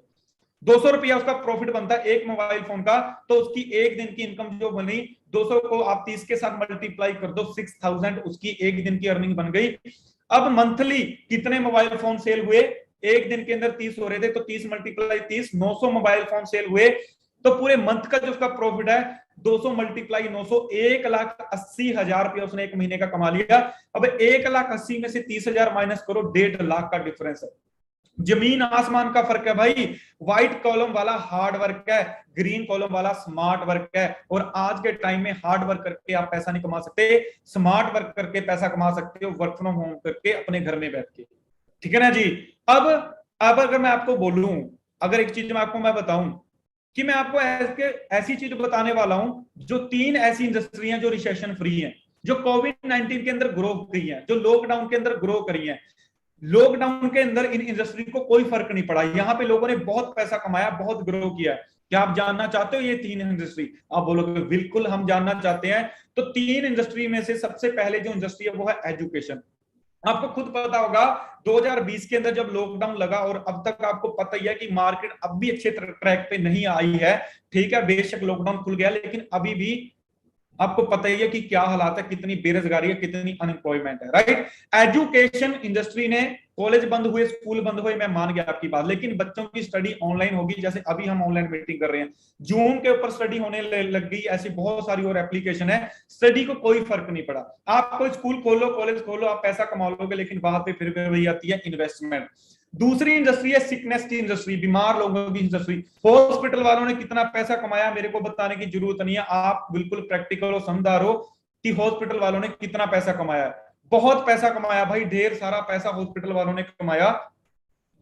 200 रुपया उसका प्रॉफिट बनता है एक मोबाइल फोन का। तो उसकी एक दिन की इनकम जो बनी, 200 को आप 30 के साथ मल्टीप्लाई कर दो, 6000 उसकी एक दिन की अर्निंग बन गई। अब मंथली कितने मोबाइल फोन सेल हुए? एक दिन के अंदर 30 हो रहे थे, तो 30 मल्टीप्लाई 30, 900 मोबाइल फोन सेल हुए। तो पूरे मंथ का जो उसका प्रॉफिट है, 200 मल्टीप्लाई 900, 1,80,000 रुपया उसने एक महीने का कमा लिया। अब 1,80,000 में से 30,000 माइनस करो, 1.5 लाख का डिफरेंस है। जमीन आसमान का फर्क है भाई। व्हाइट कॉलम वाला हार्ड वर्क है, ग्रीन कॉलम वाला स्मार्ट वर्क है। और आज के टाइम में हार्ड वर्क करके आप पैसा नहीं कमा सकते, स्मार्ट वर्क करके पैसा कमा सकते हो, वर्क फ्रॉम होम करके अपने घर में बैठ के। ठीक है ना जी। अब अगर मैं आपको बोलूं, अगर एक चीज मैं आपको मैं बताऊं कि मैं आपको ऐसी चीज बताने वाला हूं, जो 3 ऐसी इंडस्ट्री हैं जो रिसेशन फ्री हैं, जो कोविड-19 के अंदर ग्रो की हैं, जो लॉकडाउन के अंदर ग्रो करी हैं। लॉकडाउन के अंदर इन इंडस्ट्री को कोई फर्क नहीं पड़ा, यहाँ पे लोगों ने बहुत पैसा कमाया, बहुत ग्रो किया। क्या आप जानना चाहते हो ये 3 इंडस्ट्री? आप बोलोगे बिल्कुल हम जानना चाहते हैं। तो 3 इंडस्ट्री में से सबसे पहले जो इंडस्ट्री है वो है एजुकेशन। आपको खुद पता होगा 2020 के अंदर जब लॉकडाउन लगा, और अब तक आपको पता ही है कि मार्केट अब भी अच्छे ट्रैक पे नहीं आई है। ठीक है, बेशक लॉकडाउन खुल गया, लेकिन अभी भी आपको पता ही है कि क्या हालात है, कितनी बेरोजगारी है, कितनी अनएम्प्लॉयमेंट है, राइट। एजुकेशन इंडस्ट्री ने, कॉलेज बंद हुए, स्कूल बंद हुए, मैं मान गया आपकी बात, लेकिन बच्चों की स्टडी ऑनलाइन होगी। जैसे अभी हम ऑनलाइन मीटिंग कर रहे हैं, जूम के ऊपर स्टडी होने लग गई। ऐसी बहुत सारी और एप्लीकेशन है, स्टडी को कोई फर्क नहीं पड़ा। आप कोई स्कूल खोलो, कॉलेज खोलो, आप पैसा कमा लोगे, लेकिन वहां पे फिर वही आती है इन्वेस्टमेंट। दूसरी इंडस्ट्री है सिकनेस की इंडस्ट्री, बीमार लोगों की इंडस्ट्री। हॉस्पिटल वालों ने कितना पैसा कमाया मेरे को बताने की जरूरत नहीं है, आप बिल्कुल प्रैक्टिकल और समझदार हो कि हॉस्पिटल वालों ने कितना पैसा कमाया। बहुत पैसा कमाया भाई, ढेर सारा पैसा हॉस्पिटल वालों ने कमाया।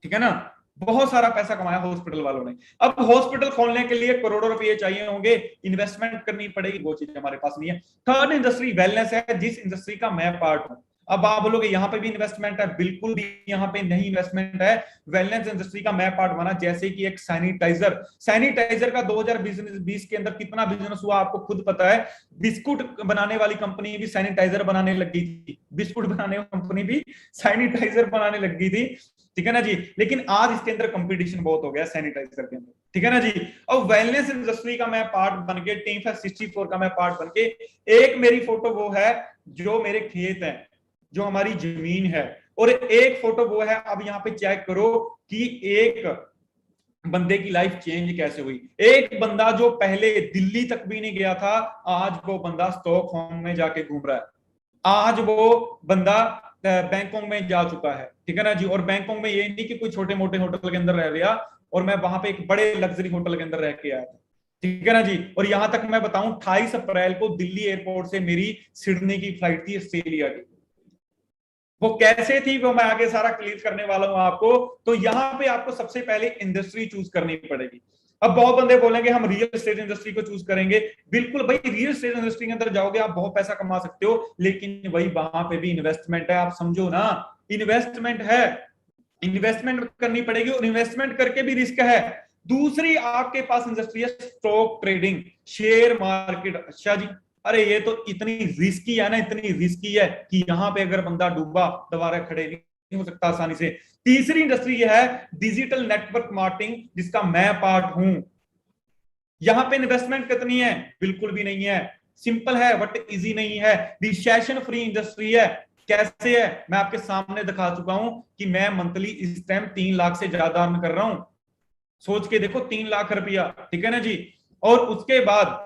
ठीक है ना, बहुत सारा पैसा कमाया हॉस्पिटल वालों ने। अब हॉस्पिटल खोलने के लिए करोड़ों रुपए चाहिए होंगे, इन्वेस्टमेंट करनी पड़ेगी, वो चीज हमारे पास नहीं है। थर्ड इंडस्ट्री वेलनेस है, जिस इंडस्ट्री का मैं पार्ट हूं। अब आप बोलोगे यहाँ पे भी इन्वेस्टमेंट है, बिल्कुल भी यहाँ पे नहीं इन्वेस्टमेंट है। वेलनेस इंडस्ट्री का मैं पार्ट बना, जैसे कि एक सैनिटाइजर। सैनिटाइजर का 2020 के अंदर कितना बिजनेस हुआ आपको खुद पता है। बिस्कुट बनाने वाली कंपनी भी सैनिटाइजर बनाने लग गई थी, बिस्कुट बनाने वाली कंपनी भी सैनिटाइजर बनाने लग गई थी। ठीक है ना जी, लेकिन आज इसके अंदर कंपटीशन बहुत हो गया सैनिटाइजर के अंदर। ठीक है ना जी। और वेलनेस इंडस्ट्री का मैं पार्ट बन के, टीम 64 का मैं पार्ट बन के, एक मेरी फोटो वो है जो मेरे खेत है, जो हमारी जमीन है, और एक फोटो वो है, अब यहाँ पे चेक करो कि एक बंदे की लाइफ चेंज कैसे हुई। एक बंदा जो पहले दिल्ली तक भी नहीं गया था, आज वो बंदा स्टॉकहोम में जाके घूम रहा है। आज वो बंदा बैंकॉक में जा चुका है। ठीक है ना जी। और बैंकॉक में ये नहीं कि कोई छोटे मोटे होटल के अंदर रह गया, और मैं वहां पे एक बड़े लग्जरी होटल के अंदर रह के आया था। ठीक है ना जी। और यहां तक मैं बताऊं, 28 अप्रैल को दिल्ली एयरपोर्ट से मेरी सिडनी की फ्लाइट थी ऑस्ट्रेलिया की। वो कैसे थी वो मैं आगे सारा क्लियर करने वाला हूं आपको। तो यहां पे आपको सबसे पहले इंडस्ट्री चूज करनी पड़ेगी। अब बहुत बंदे बोलेंगे हम रियल एस्टेट इंडस्ट्री को चूज करेंगे। बिल्कुल भाई, रियल एस्टेट इंडस्ट्री के अंदर जाओगे आप बहुत पैसा कमा सकते हो, लेकिन वही वहां पे भी इन्वेस्टमेंट है, आप समझो ना। इन्वेस्टमेंट है, इन्वेस्टमेंट करनी पड़ेगी, और इन्वेस्टमेंट करके भी रिस्क है। दूसरी आपके पास इंडस्ट्री है स्टॉक ट्रेडिंग, शेयर मार्केट। अच्छा जी, अरे ये तो इतनी रिस्की है ना, इतनी रिस्की है कि यहां पे अगर बंदा डूबा दोबारा खड़े नहीं हो सकता आसानी से। तीसरी इंडस्ट्री ये है डिजिटल नेटवर्क मार्केटिंग, जिसका मैं पार्ट हूं। यहां पे इन्वेस्टमेंट कितनी है? बिल्कुल भी नहीं है, सिंपल है बट इजी नहीं है। रिसेशन फ्री इंडस्ट्री है। कैसे है? मैं आपके सामने दिखा चुका हूं कि मैं मंथली इस टाइम 3 लाख से ज्यादा अर्न कर रहा हूं। सोच के देखो, 3 लाख रुपया। ठीक है ना जी। और उसके बाद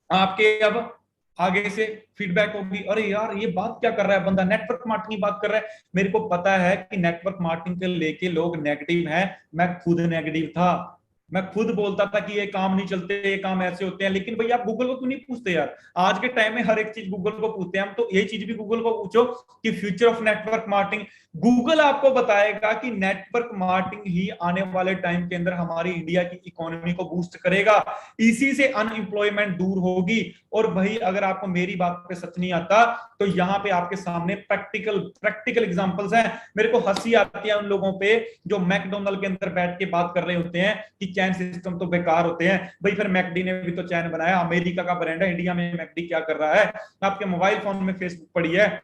आपके अब आगे से फीडबैक होगी, अरे यार ये बात क्या कर रहा है बंदा, नेटवर्क मार्केटिंग की बात कर रहा है। मेरे को पता है कि नेटवर्क मार्केटिंग को लेके लोग नेगेटिव हैं, मैं खुद नेगेटिव था। मैं खुद बोलता था कि ये काम नहीं चलते, ये काम ऐसे होते हैं, लेकिन भाई आप गूगल को क्यों नहीं पूछते यार? आज के टाइम में हर एक चीज गूगल को पूछते हैं हम, तो ये चीज भी गूगल को पूछो कि future of network marketing. Google आपको बताएगा कि नेटवर्क मार्केटिंग ही आने वाले टाइम के अंदर हमारी इंडिया की इकोनॉमी को बूस्ट करेगा, इसी से अनएम्प्लॉयमेंट दूर होगी। और भाई अगर आपको मेरी बात पे सच नहीं आता, तो यहाँ पे आपके सामने प्रैक्टिकल एग्जांपल्स हैं। मेरे को हंसी आती है उन लोगों पे जो मैकडोनल्ड के अंदर बैठ के बात कर रहे होते हैं कि चैन सिस्टम तो बेकार होते हैं। भाई फिर मैकडी ने भी तो चैन बनाया, अमेरिका का ब्रांड है, इंडिया में मैकडी क्या कर रहा है? आपके मोबाइल फोन में फेसबुक पड़ी है,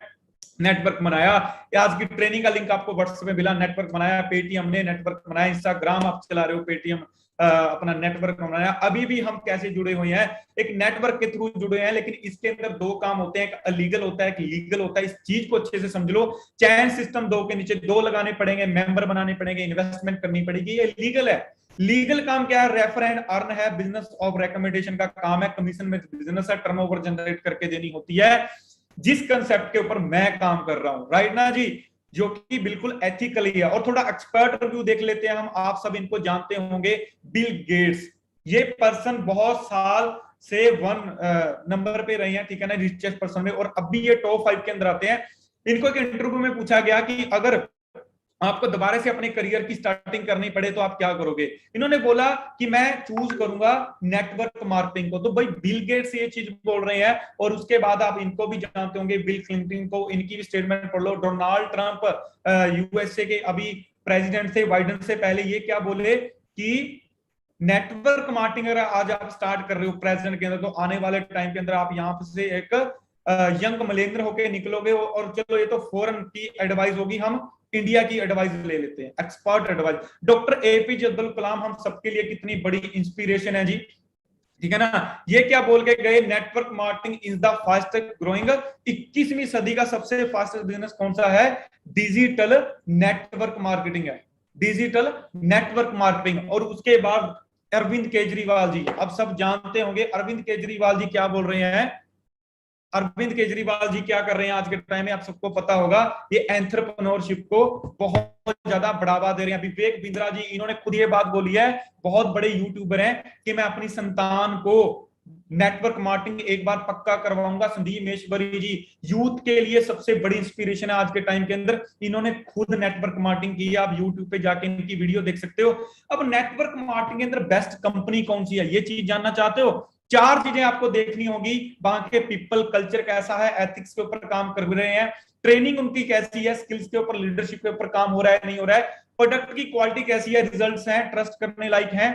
नेटवर्क बनाया। आज की ट्रेनिंग का लिंक आपको व्हाट्सएप में मिला, नेटवर्क बनाया। पेटीएम ने नेटवर्क बनाया, इंस्टाग्राम आप चला रहे हो, पेटीएम अपना नेटवर्क बनाया। अभी भी हम कैसे जुड़े हुए हैं? एक नेटवर्क के थ्रू जुड़े हैं, लेकिन इसके अंदर 2 काम होते हैं, एक अलीगल होता है, एक लीगल होता है। इस चीज को अच्छे से समझ लो। चैन सिस्टम 2 के नीचे 2 लगाने पड़ेंगे, मेंबर बनाने पड़ेंगे, इन्वेस्टमेंट करनी पड़ेगी, ये लीगल है। लीगल काम क्या है? रेफर एंड अर्न है, बिजनेस ऑफ रिकमेंडेशन का काम है, कमीशन में बिजनेस है, टर्नओवर जनरेट करके देनी होती है, जिस कंसेप्ट के ऊपर मैं काम कर रहा हूं, राइट ना जी। जो कि बिल्कुल एथिकली है। और थोड़ा एक्सपर्ट रिव्यू देख लेते हैं हम, आप सब इनको जानते होंगे, बिल गेट्स। ये पर्सन बहुत साल से वन नंबर पे रहे हैं, ठीक है ना, रिचेस्ट पर्सन में, और अब भी ये टॉप 5 के अंदर आते हैं। इनको एक इंटरव्यू में पूछा गया कि अगर आपको दोबारा से अपने करियर की स्टार्टिंग करनी पड़े तो आप क्या करोगे। इन्होंने बोला कि मैं चूज करूंगा नेटवर्क मार्केटिंग को। तो भाई बिल गेट्स ये चीज बोल रहे हैं, और उसके बाद आप इनको भी जानते होंगे, बिल क्लिंटन को, इनकी भी स्टेटमेंट पढ़ लो। डोनाल्ड ट्रंप यूएसए के अभी प्रेसिडेंट थे, बाइडेन से पहले, ये क्या बोले कि नेटवर्क मार्केटिंग अगर आज आप स्टार्ट कर रहे हो प्रेसिडेंट के अंदर, तो आने वाले टाइम के अंदर आप यहाँ से एक यंग मलेंद्र होके निकलोगे। और चलो ये तो फॉरेन की एडवाइस होगी, हम इंडिया की एडवाइस ले लेते हैं, expert advice. Doctor APJ Abdul Kalam हम सबके लिए कितनी बड़ी इंस्पिरेशन है जी, ठीक है ना। ये क्या बोल के गए, network marketing is the fastest growing, 21वीं सदी का सबसे फास्टेस्ट बिजनेस कौन सा है, डिजिटल नेटवर्क मार्केटिंग है, डिजिटल नेटवर्क मार्केटिंग। और उसके बाद अरविंद केजरीवाल जी, अब सब जानते होंगे अरविंद केजरीवाल जी क्या बोल रहे हैं। अरविंद केजरीवाल जी क्या कर रहे हैं आज के टाइम में, आप सबको पता होगा, ये एंटरप्रेन्योरशिप को बहुत ज्यादा बढ़ावा दे रहे हैं। विवेक बिंद्रा जी, इन्होंने खुद ये बात बोली है, बहुत बड़े यूट्यूबर हैं, कि मैं अपनी संतान को नेटवर्क मार्केटिंग एक बार पक्का करवाऊंगा। संदीप महेश्वरी जी यूथ के लिए सबसे बड़ी इंस्पिरेशन है आज के टाइम के अंदर, इन्होंने खुद नेटवर्क मार्केटिंग की है, आप यूट्यूब पे जाके इनकी वीडियो देख सकते हो। अब नेटवर्क मार्केटिंग के अंदर बेस्ट कंपनी कौन सी है, ये चीज जानना चाहते हो, 4 चीजें आपको देखनी होगी। वहां के पीपल कल्चर कैसा है, एथिक्स के ऊपर काम कर रहे हैं, ट्रेनिंग उनकी कैसी है, स्किल्स के ऊपर, लीडरशिप के ऊपर काम हो रहा है नहीं हो रहा है, प्रोडक्ट की क्वालिटी कैसी है, रिजल्ट्स हैं, ट्रस्ट करने लायक हैं,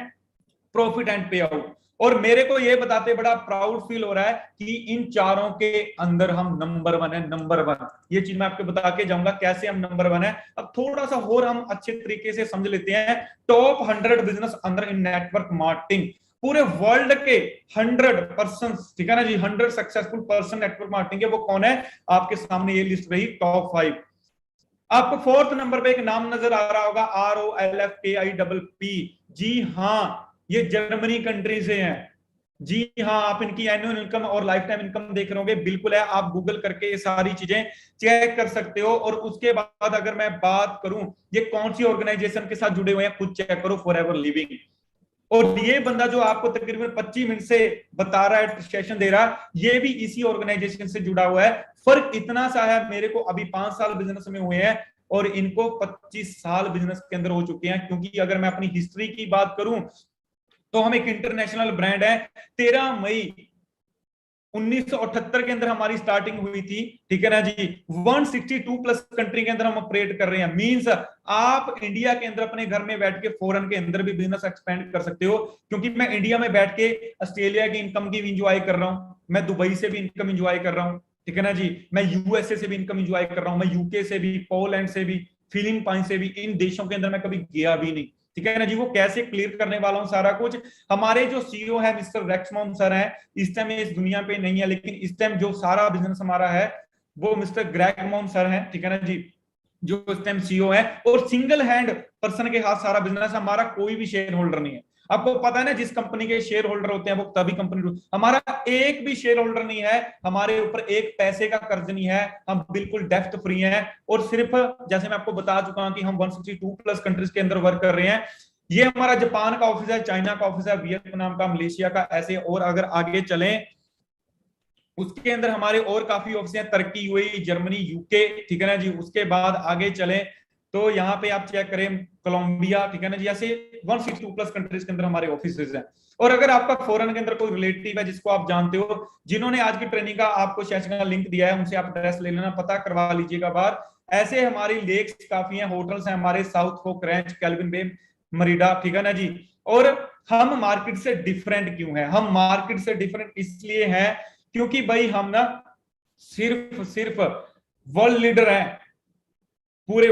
प्रॉफिट एंड पे आउट। और मेरे को ये बताते बड़ा प्राउड फील हो रहा है कि इन चारों के अंदर हम नंबर 1 है, नंबर 1। ये चीज मैं आपको बता के जाऊंगा कैसे हम नंबर 1 है। अब थोड़ा सा और हम अच्छे तरीके से समझ लेते हैं, टॉप 100 बिजनेस अंदर इन नेटवर्क मार्केटिंग, पूरे वर्ल्ड के 100%, ठीक है ना जी, 100 सक्सेसफुल पर्सन नेटवर्क मार्केटिंग है, वो कौन है, आपके सामने ये लिस्ट रही, टॉप 5। आपको 4th नंबर पे एक नाम नजर आ रहा होगा, ROLFKIPP। जी हाँ, ये जर्मनी कंट्री से हैं। जी हाँ, आप इनकी एनुअल इनकम और लाइफ टाइम इनकम देख रहे होंगे, बिल्कुल है, आप गूगल करके ये सारी चीजें चेक कर सकते हो। और उसके बाद अगर मैं बात करूं ये कौन सी ऑर्गेनाइजेशन के साथ जुड़े हुए हैं, खुद चेक करो, फॉरएवर लिविंग। और ये बंदा जो आपको तकरीबन 25 मिनट से बता रहा है, सेशन दे रहा है, ये भी इसी ऑर्गेनाइजेशन से जुड़ा हुआ है। फर्क इतना सा है, मेरे को अभी 5 साल बिजनेस में हुए हैं और इनको 25 साल बिजनेस के अंदर हो चुके हैं। क्योंकि अगर मैं अपनी हिस्ट्री की बात करूं तो हम एक इंटरनेशनल ब्रांड है, 13 मई 1978 के अंदर हमारी स्टार्टिंग हुई थी, ठीक है ना जी। 162 प्लस कंट्री के अंदर हम ऑपरेट कर रहे हैं। मींस आप इंडिया के अंदर अपने घर में बैठ के फॉरेन के अंदर भी बिजनेस एक्सपेंड कर सकते हो। क्योंकि मैं इंडिया में बैठ के ऑस्ट्रेलिया की इनकम की भी इंजॉय कर रहा हूं, मैं दुबई से भी इनकम इंजॉय कर रहा हूं, ठीक है ना जी, मैं यूएसए से भी इनकम इंजॉय कर रहा हूं, मैं यूके से भी, पोलैंड से भी, फिलीपाइन से भी। इन देशों के अंदर मैं कभी गया भी नहीं, ठीक है ना जी। वो कैसे क्लियर करने वाला हूं सारा कुछ। हमारे जो सीईओ है मिस्टर रेक्समॉन सर हैं, इस टाइम इस दुनिया पे नहीं है, लेकिन इस टाइम जो सारा बिजनेस हमारा है वो मिस्टर ग्रेग मॉन सर हैं, ठीक है ना जी, जो इस टाइम सीईओ है। और सिंगल हैंड पर्सन के हाथ सारा बिजनेस, हमारा कोई भी शेयर होल्डर नहीं है। आपको पता है ना, जिस कंपनी के शेयर होल्डर होते हैं वो तभी कंपनी, हमारा एक भी शेयर होल्डर नहीं है, हमारे ऊपर एक पैसे का कर्ज नहीं है, हम बिल्कुल डेप्थ फ्री हैं। और सिर्फ जैसे मैं आपको बता चुका हूं कि हम 162 प्लस कंट्रीज के अंदर वर्क कर रहे हैं। ये हमारा जापान का ऑफिस है, चाइना का ऑफिस है, वियतनाम का, मलेशिया का, ऐसे। और अगर आगे चलें उसके अंदर हमारे और काफी ऑफिस हैं, तुर्की, यूएई, जर्मनी, यूके, ठीक है ना जी। उसके बाद आगे चलें तो यहाँ पे आप चेक करें कोलंबिया, ठीक है ना जी, ऐसे 162 प्लस कंट्रीज के अंदर हमारे ऑफिस हैं। और अगर आपका फॉरेन के अंदर कोई रिलेटिव है जिसको आप जानते हो, जिन्होंने आज की ट्रेनिंग का आपको सेशन का लिंक दिया है, उनसे आप एड्रेस ले लेना, पता करवा लीजिएगा बाहर। ऐसे हमारी लेक्स काफी हैं, होटल्स हैं हमारे, साउथ फोक रैंच, कैल्विन बे, मरीडा, ठीक है ना जी। और हम मार्केट से डिफरेंट क्यों है, हम मार्केट से डिफरेंट इसलिए है क्योंकि भाई हम ना सिर्फ वर्ल्ड लीडर है पूरे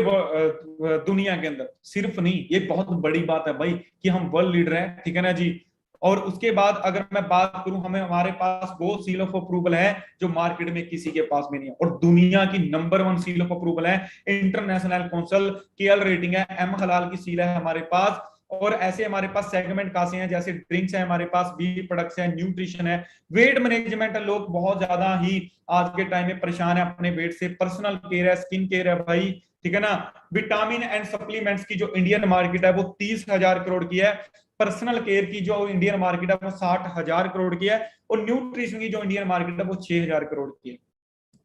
दुनिया के अंदर, सिर्फ नहीं, ये बहुत बड़ी बात है भाई कि हम वर्ल्ड लीडर हैं, ठीक है ना जी। और उसके बाद अगर मैं बात करूं, हमारे पास वो सील ऑफ अप्रूवल है जो मार्केट में किसी के पास में नहीं है। और दुनिया की नंबर 1 सील ऑफ अप्रूवल है इंटरनेशनल काउंसिल, केएल रेटिंग है, एम हलाल की सील है हमारे पास। और ऐसे हमारे पास सेगमेंट खासे हैं, जैसे ड्रिंक्स है हमारे पास, बी प्रोडक्ट्स है, न्यूट्रिशन है, वेट मैनेजमेंट है। लोग बहुत ज्यादा ही आज के टाइम में परेशान है अपने वेट से। पर्सनल केयर है, स्किन केयर है भाई, ठीक है ना। विटामिन एंड सप्लीमेंट्स की जो इंडियन मार्केट है वो 30,000 करोड़ की है। पर्सनल केयर की जो इंडियन मार्केट है वो 60,000 करोड़ की है। और न्यूट्रिशन की जो इंडियन मार्केट है वो 6,000 करोड़ की है,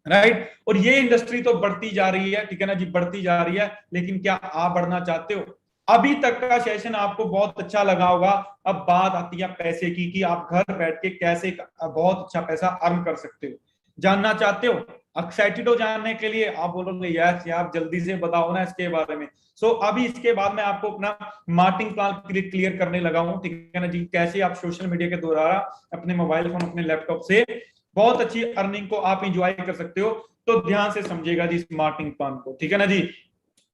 राइट। और ये इंडस्ट्री तो बढ़ती जा रही है, ठीक है ना जी, बढ़ती जा रही है। लेकिन क्या आप बढ़ना चाहते हो? अभी तक का सेशन आपको बहुत अच्छा लगा होगा। अब बात आती है पैसे की, कि आप घर बैठ के कैसे बहुत अच्छा पैसा अर्न कर सकते हो। जानना चाहते हो? एक्साइटेड हो जानने के लिए? आप बोलोगे यस, आप जल्दी से बताओ ना इसके बारे में। सो अभी इसके बाद मैं आपको अपना मार्केटिंग प्लान क्लियर करने लगा हूं, ठीक है ना जी। कैसे आप सोशल मीडिया के द्वारा अपने मोबाइल फोन, अपने लैपटॉप से बहुत अच्छी अर्निंग को आप इंजॉय कर सकते हो। तो ध्यान से समझिएगा जी इस मार्केटिंग प्लान को, ठीक है ना जी।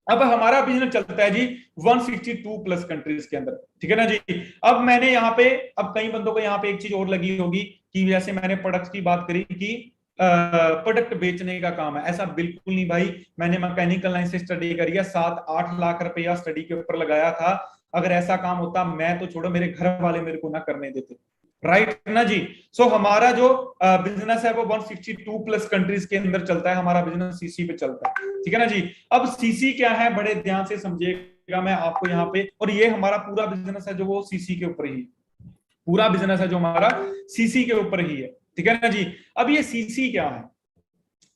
अब हमारा बिजनेस चलता है जी 162 प्लस कंट्रीज के अंदर, ठीक है ना जी। अब मैंने यहाँ पे, अब कई बंदों को यहाँ पे एक चीज और लगी होगी कि जैसे मैंने प्रोडक्ट्स की बात करी कि प्रोडक्ट बेचने का काम है, ऐसा बिल्कुल नहीं भाई। मैंने मैकेनिकल लाइन से स्टडी करी है, 7-8 लाख रुपया स्टडी के ऊपर लगाया था। अगर ऐसा काम होता, मैं तो छोड़ो, मेरे घर वाले मेरे को ना करने देते, राइट ना जी। सो हमारा जो बिजनेस है वो 162 प्लस कंट्रीज के अंदर चलता है। हमारा बिजनेस सीसी पे चलता है, ठीक है ना जी। अब सीसी क्या है, बड़े ध्यान से समझिएगा मैं आपको यहाँ पे। और ये हमारा पूरा बिजनेस है जो वो सीसी के ऊपर ही, पूरा बिजनेस है जो हमारा सीसी के ऊपर ही है, ठीक है ना जी। अब ये सीसी क्या है?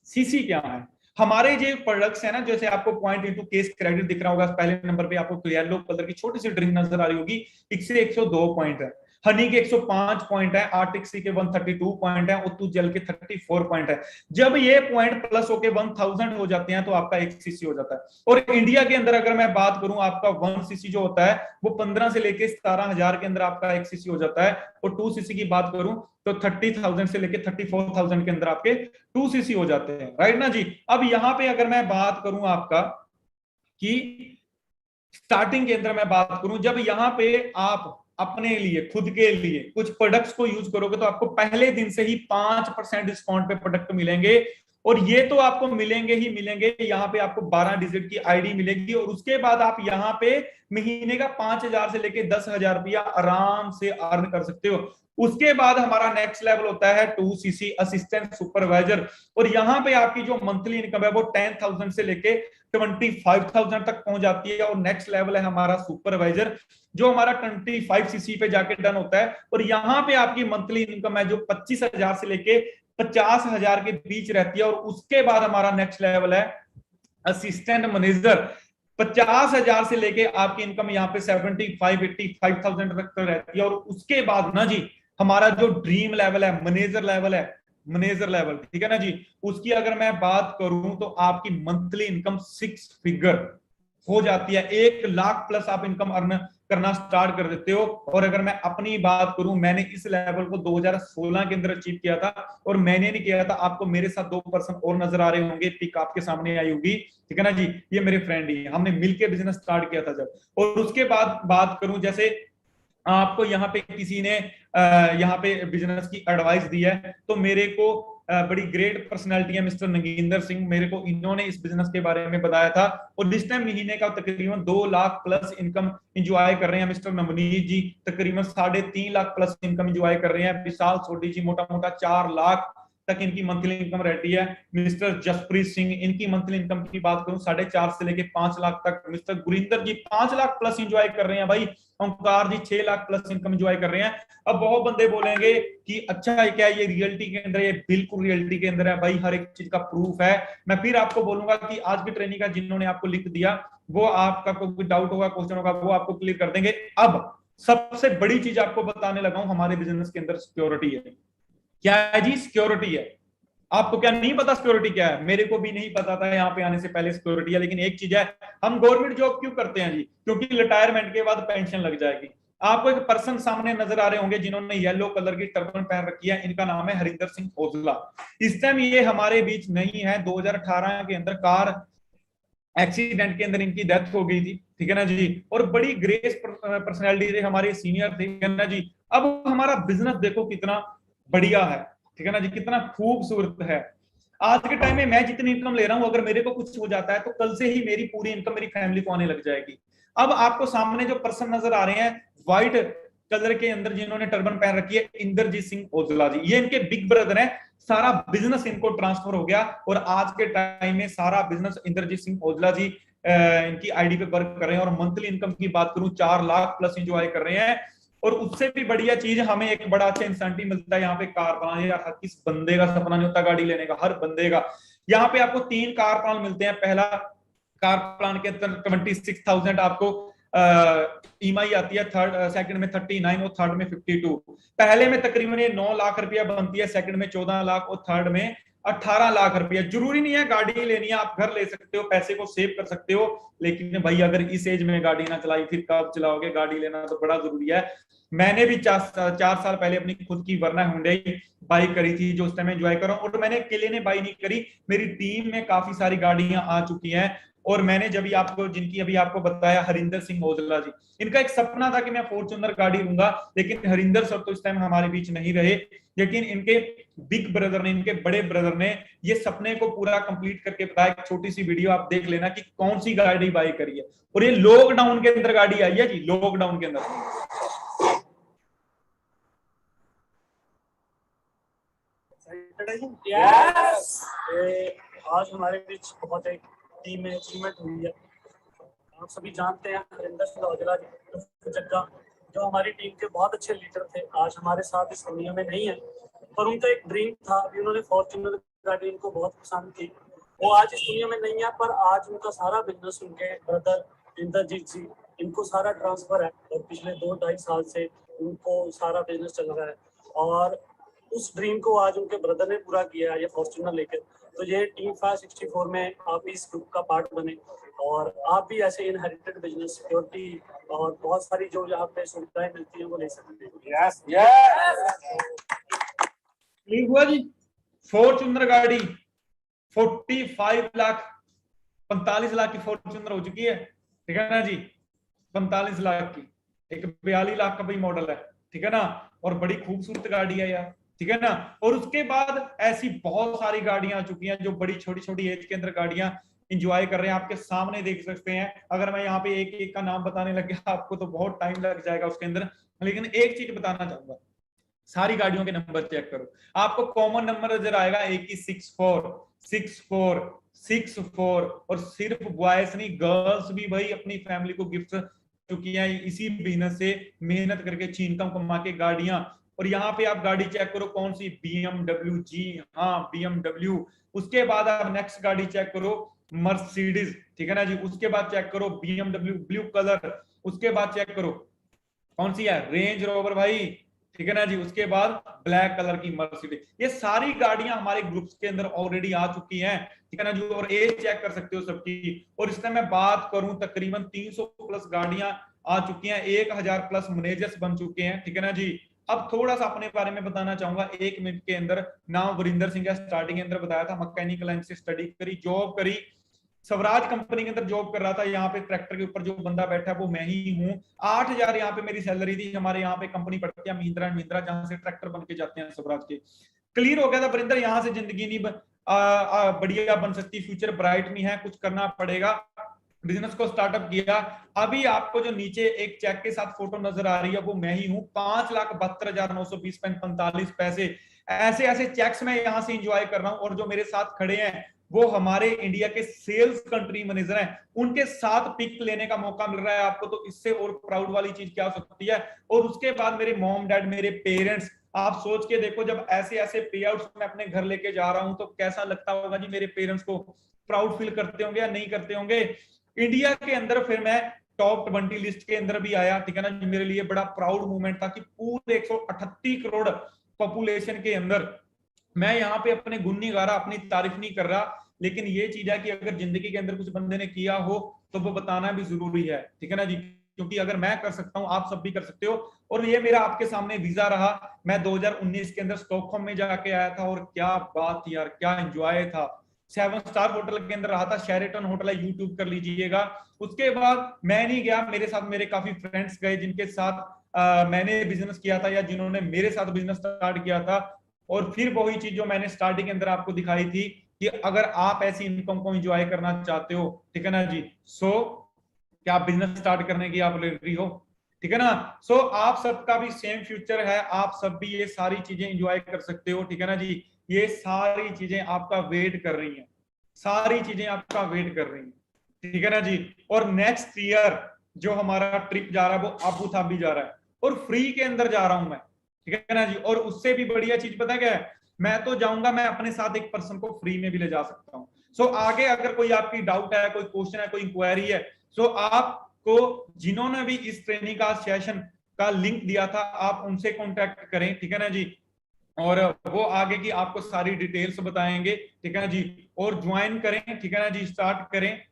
सीसी क्या है? हमारे जो प्रोडक्ट्स है ना, जैसे आपको पॉइंट इंटू केस क्रेडिट दिख रहा होगा, पहले नंबर पे आपको येलो कलर की छोटी सी ड्रिंक नजर आ रही होगी, इससे 102 पॉइंट है। हनी के 105 पॉइंट है, आर्टिक्सी के 132 पॉइंट है, उत्तू जल के 34 पॉइंट है। जब ये पॉइंट प्लस होके 1000 हो जाते हैं तो आपका एक सीसी हो जाता है। और इंडिया के अंदर अगर मैं बात करूं, आपका 1 सीसी जो होता है वो 15 से लेके 17,000 के अंदर आपका एक सीसी हो जाता है। और 2 सीसी की बात करूं तो 30,000 से लेके 34,000 के अंदर आपके 2 सीसी हो जाते हैं, राइट ना जी। अब यहां पे अगर मैं बात करूं आपका कि स्टार्टिंग के अंदर मैं बात करूं, जब यहां पे आप अपने लिए, खुद के लिए कुछ प्रोडक्ट्स को यूज करोगे तो आपको पहले दिन से ही 5% डिस्काउंट पे प्रोडक्ट मिलेंगे। और ये तो आपको मिलेंगे ही मिलेंगे, यहाँ पे आपको 12 डिजिट की आईडी मिलेगी। और उसके बाद आप यहाँ पे महीने का 5,000 से लेके 10,000 रुपया आराम से अर्न कर सकते हो। उसके बाद हमारा नेक्स्ट लेवल होता है 2 सीसी असिस्टेंट सुपरवाइजर। और यहाँ पे आपकी जो मंथली इनकम है वो 10,000 से लेके 25,000 तक पहुंच जाती है। और नेक्स्ट लेवल है हमारा सुपरवाइजर, जो हमारा 25 सीसी पे जाके डन होता है। और यहाँ पे आपकी मंथली इनकम है जो 25,000 से लेके 50,000 के बीच रहती है। और उसके बाद हमारा नेक्स्ट लेवल है असिस्टेंट मैनेजर, 50,000 से लेके आपकी इनकम यहाँ पे 75-85,000 तक रहती है। और उसके बाद ना जी हमारा जो ड्रीम लेवल है, मैनेजर लेवल है, मैनेजर लेवल, ठीक है ना जी। उसकी अगर मैं बात करूं तो आपकी मंथली इनकम 6 फिगर हो जाती है, 1 लाख प्लस आप इनकम अर्न करना स्टार्ट कर देते हो। और अगर मैं अपनी बात करूं, मैंने इस लेवल को 2016 के अंदर अचीव किया था। और मैंने नहीं किया था, आपको मेरे साथ 2 पर्सन और नजर आ रहे होंगे, पिक आपके सामने आई होगी, ठीक है ना जी। ये मेरे फ्रेंड ही है, हमने मिलकर बिजनेस स्टार्ट किया था जब। और उसके बाद बात करूं, जैसे आपको यहाँ पे किसी ने यहाँ पे बिजनेस की एडवाइस दी है, तो मेरे को बड़ी ग्रेट पर्सनालिटी है मिस्टर नगींदर सिंह, मेरे को इन्होंने इस बिजनेस के बारे में बताया था। और इस टाइम महीने का तकरीबन 2 लाख प्लस इनकम इंजॉय कर रहे हैं। मिस्टर नवनीत जी तकरीबन 3.5 लाख प्लस इनकम इंजॉय कर रहे हैं। विशाल सोडी जी मोटा मोटा 4 लाख तक इनकी मंथली इनकम रहती है। मिस्टर जसप्रीत सिंह, इनकी मंथली इनकम की बात करूं 4.5 से लेके 5 लाख तक। मिस्टर गुरिंदर जी 5 लाख प्लस इंजॉय कर रहे हैं भाई। ओंकार जी 6 लाख प्लस इनकम इंजॉय कर रहे हैं। अब बहुत बंदे बोलेंगे कि अच्छा है क्या ये रियलिटी के अंदर? ये बिल्कुल रियलिटी के अंदर है भाई, हर एक चीज का प्रूफ है। मैं फिर आपको बोलूंगा कि आज की ट्रेनिंग का जिन्होंने आपको लिंक दिया, वो आपका कोई डाउट होगा, क्वेश्चन होगा, वो आपको क्लियर कर देंगे। अब सबसे बड़ी चीज आपको बताने लगा हूं, हमारे बिजनेस के अंदर सिक्योरिटी है। क्या है जी? सिक्योरिटी है। आपको क्या नहीं पता सिक्योरिटी क्या है? मेरे को भी नहीं पता था यहाँ पे आने से पहले सिक्योरिटी है। लेकिन एक चीज है, हम गवर्नमेंट जॉब क्यों करते हैं जी? क्योंकि रिटायरमेंट के बाद पेंशन लग जाएगी। आपको एक पर्सन सामने नजर आ रहे होंगे जिन्होंने येलो कलर की टर्बन पहन रखी है, इनका नाम है हरिंदर सिंह ओजला। इस टाइम ये हमारे बीच नहीं है। 2018 के अंदर कार एक्सीडेंट के अंदर इनकी डेथ हो गई थी, ठीक है ना जी। और बड़ी ग्रेस पर्सनैलिटी थे, हमारे सीनियर थे, ठीक है ना जी। अब हमारा बिजनेस देखो कितना बढ़िया है, ठीक है ना जी, कितना खूबसूरत है। आज के टाइम में मैं जितनी इनकम ले रहा हूं, अगर मेरे को कुछ हो जाता है तो कल से ही मेरी पूरी इनकम मेरी फैमिली को आने लग जाएगी। अब आपको सामने जो पर्सन नजर आ रहे हैं व्हाइट कलर के अंदर जिन्होंने टर्बन पहन रखी है, इंद्रजीत सिंह औजला जी, ये इनके बिग ब्रदर हैं। सारा बिजनेस इनको ट्रांसफर हो गया और आज के टाइम में सारा बिजनेस इंद्रजीत सिंह औजला जी इनकी आईडी पे वर्क कर रहे हैं। और मंथली इनकम की बात करूं 4 लाख प्लस इंजॉय कर रहे हैं। और उससे भी बढ़िया चीज, हमें एक बड़ा अच्छा इंसेंटिव मिलता है यहाँ पे कार प्लान। यार हर किस बंदे का सपना नहीं होता गाड़ी लेने का, हर बंदे का। यहाँ पे आपको 3 कार प्लान मिलते हैं। पहला कार प्लान के अंदर 26,000 आपको ईएमआई आती है, थर्ड सेकंड में 39 और थर्ड में 52। पहले में तकरीबन ये 9 लाख रुपया बनती है, सेकंड में 14 लाख और थर्ड में 18 लाख रुपया। जरूरी नहीं है गाड़ी लेनी है, आप घर ले सकते हो, पैसे को सेव कर सकते हो। लेकिन भाई अगर इस एज में गाड़ी ना चलाई फिर कब चलाओगे? गाड़ी लेना तो बड़ा जरूरी है। मैंने भी 4 साल पहले अपनी खुद की वरना हुंडई बाइक करी थी, जो उस टाइम एंजॉय कर रहा हूँ। और मैंने अकेले ने बाई नहीं करी, मेरी टीम में काफी सारी गाड़ियां आ चुकी हैं। और मैंने जब आपको जिनकी अभी आपको बताया, हरिंदर सिंह औजला जी, इनका एक सपना था कि मैं फॉर्च्यूनर गाड़ी लूंगा, लेकिन हरिंदर सर तो इस टाइम हमारे बीच नहीं रहे। लेकिन इनके बिग ब्रदर ने, इनके बड़े ब्रदर ने ये सपने को पूरा कंप्लीट करके बताया। एक छोटी सी वीडियो आप देख लेना कि कौन सी गाड़ी बाई करी है। और ये लॉकडाउन के अंदर गाड़ी आई है जी, लॉकडाउन के अंदर। yes! आज हमारे बीच बहुत एक टीम में अचीवमेंट हुई है। आप सभी जानते हैं हरिंदर सिंह औजला जी जग्गा, जो हमारी टीम के बहुत अच्छे लीडर थे, आज हमारे साथ इस दुनिया में नहीं है। पर उनका एक ड्रीम था, अभी उन्होंने फॉर्च्यूनर गाड़ी इनको बहुत पसंद थी, वो आज इस दुनिया में नहीं है। पर आज उनका सारा बिजनेस उनके ब्रदर इंद्रजीत जी, इनको सारा ट्रांसफर है और पिछले 2-2.5 साल से उनको सारा बिजनेस चल रहा है। और उस ड्रीम को आज उनके ब्रदर ने पूरा किया है, ये फॉर्च्यूनर लेकर। तो ये टीम 564 में आप इस ग्रुप का पार्ट बने और आप भी ऐसे इनहेरिटेड बिजनेस, सिक्योरिटी और बहुत सारी जो यहाँ पे सुविधाएं मिलती हैं वो ले सकते हैं। यस यस, क्लियर हुआ जी? फॉर्च्यूनर गाड़ी 45 लाख 45 लाख की फॉर्च्यूनर हो चुकी है, ठीक है ना जी? 45 लाख की, एक 42 लाख का भाई मॉडल है, ठीक है ना? और बड़ी खूबसूरत गाड़ी है यार, ठीक है ना? और उसके बाद ऐसी बहुत सारी गाड़ियां आ चुकी हैं जो बड़ी छोटी छोटी एज के अंदर गाड़ियां इंजॉय कर रहे हैं। आपके सामने देख सकते हैं। अगर मैं यहाँ पे एक एक का नाम बताने लग गया आपको तो बहुत टाइम लग जाएगा उसके अंदर। लेकिन एक चीज बताना चाहूंगा, सारी गाड़ियों के नंबर चेक करो, आपको कॉमन नंबर नजर आएगा एक ही 64 64 64। और सिर्फ बॉयज नहीं, गर्ल्स भी भाई अपनी फैमिली को गिफ्ट चुकी है इसी बिजनेस से, मेहनत करके इनकम कमा के गाड़ियां। और यहाँ पे आप गाड़ी चेक करो कौन सी, BMW, जी हाँ BMW। उसके बाद आप नेक्स्ट गाड़ी चेक करो मर्सिडीज, ठीक है ना जी? उसके बाद चेक करो BMW ब्लू कलर। उसके बाद चेक करो कौन सी है, रेंज रोवर भाई, ठीक है ना जी? उसके बाद ब्लैक कलर की मर्सिडीज। ये सारी गाड़ियां हमारे ग्रुप्स के अंदर ऑलरेडी आ चुकी हैं, ठीक है ना जी? और एज चेक कर सकते हो सबकी। और इस टाइम मैं बात करूं तकरीबन 300 प्लस गाड़ियां आ चुकी हैं, 1000 प्लस मैनेजर्स बन चुके हैं, ठीक है ना जी? अब थोड़ा सा अपने बारे में बताना चाहूंगा 1 मिनट के अंदर। नाम वरिंदर सिंह है, स्टार्टिंग के अंदर बताया था, मैकेनिकल लाइन से स्टडी करी, जॉब करी, स्वराज कंपनी के अंदर जॉब कर रहा था। यहाँ पे ट्रैक्टर के ऊपर जो बंदा बैठा है वो मैं ही हूँ। 8,000 यहाँ पे मेरी सैलरी थी। हमारे यहाँ पे कंपनी पड़ती है महिंद्रा एंड महिंद्रा, जहां से ट्रैक्टर बन के जाते हैं स्वराज के। क्लियर हो गया था वरिंदर, यहाँ से जिंदगी नहीं बढ़िया बन सकती, फ्यूचर ब्राइट नहीं है, कुछ करना पड़ेगा। बिजनेस को स्टार्टअप किया। अभी आपको जो नीचे एक चेक के साथ फोटो नजर आ रही है वो मैं ही हूँ। 5,72,920.45 ऐसे ऐसे चेक्स मैं यहाँ से इंजॉय कर रहा हूँ। और जो मेरे साथ खड़े हैं वो हमारे इंडिया के सेल्स कंट्री मैनेजर हैं, उनके साथ पिक लेने का मौका मिल रहा है आपको। तो इससे और प्राउड वाली चीज क्या हो सकती है? और उसके बाद मेरे मॉम डैड, मेरे पेरेंट्स, आप सोच के देखो जब ऐसे ऐसे पे आउट्स मैं अपने घर लेके जा रहा हूं तो कैसा लगता होगा जी? मेरे पेरेंट्स को प्राउड फील करते होंगे या नहीं करते होंगे? इंडिया के अंदर फिर मैं टॉप 20 लिस्ट के अंदर भी आया, ठीक है ना? मेरे लिए बड़ा प्राउड मोमेंट था कि पूरे 138 करोड़ पॉपुलेशन के अंदर मैं यहाँ पे अपने गुण नहीं गा रहा, अपनी तारीफ नहीं कर रहा। लेकिन ये चीज है कि अगर जिंदगी के अंदर कुछ बंदे ने किया हो तो वो बताना भी जरूरी है, ठीक है ना जी? क्योंकि अगर मैं कर सकता हूं आप सब भी कर सकते हो। और ये मेरा आपके सामने वीजा रहा। मैं 2019 के अंदर स्टॉकहोम में जाके आया था और क्या बात थी यार, क्या एंजॉय था। 7 स्टार होटल के अंदर रहा था, शेरेटन होटल है, यूट्यूब कर लीजिएगा। उसके बाद मैं नहीं गया, मेरे साथ मेरे काफी फ्रेंड्स गए जिनके साथ मैंने बिजनेस किया था या जिन्होंने मेरे साथ बिजनेस स्टार्ट किया था। और फिर वही चीज जो मैंने स्टार्टिंग के अंदर आपको दिखाई थी कि अगर आप ऐसी इनकम को एंजॉय करना चाहते हो, ठीक है ना जी, सो क्या आप बिजनेस स्टार्ट करने की आप रेडी हो, ठीक है ना। सो आप सबका भी सेम फ्यूचर है, आप सब भी ये सारी चीजें एंजॉय कर सकते हो, ठीक है ना जी। ये सारी चीजें आपका वेट कर रही हैं, सारी चीजें आपका वेट कर रही हैं, ठीक है ना जी। और नेक्स्ट ईयर जो हमारा ट्रिप जा रहा है वो अबू धाबी जा रहा है, और फ्री के अंदर जा रहा हूं मैं, ठीक है ना जी। और उससे भी बढ़िया चीज पता क्या है, मैं तो जाऊंगा, मैं अपने साथ एक पर्सन को फ्री में भी ले जा सकता हूँ। सो आगे अगर कोई आपकी डाउट है, कोई क्वेश्चन है, कोई इंक्वायरी है, सो आपको जिन्होंने भी इस ट्रेनिंग का सेशन का लिंक दिया था आप उनसे कांटेक्ट करें, ठीक है ना जी। और वो आगे की आपको सारी डिटेल्स बताएंगे, ठीक है ना जी। और ज्वाइन करें, ठीक है ना जी, स्टार्ट करें।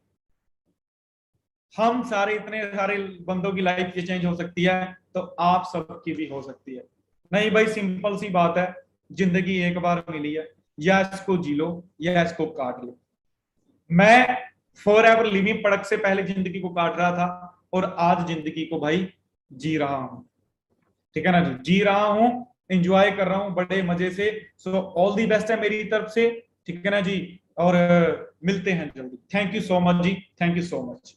हम सारे इतने सारे बंदों की लाइफ ये चेंज हो सकती है, तो आप सबकी भी हो सकती है। नहीं भाई, सिंपल सी बात है, जिंदगी एक बार मिली है, या इसको जी लो या इसको काट लो। मैं फॉर एवर लिविंग पड़क से पहले जिंदगी को काट रहा था, और आज जिंदगी को भाई जी रहा हूं, ठीक है ना जी, जी रहा हूं, एंजॉय कर रहा हूं बड़े मजे से। सो ऑल दी बेस्ट है मेरी तरफ से, ठीक है ना जी। और मिलते हैं जल्दी। थैंक यू सो मच जी, थैंक यू सो मच।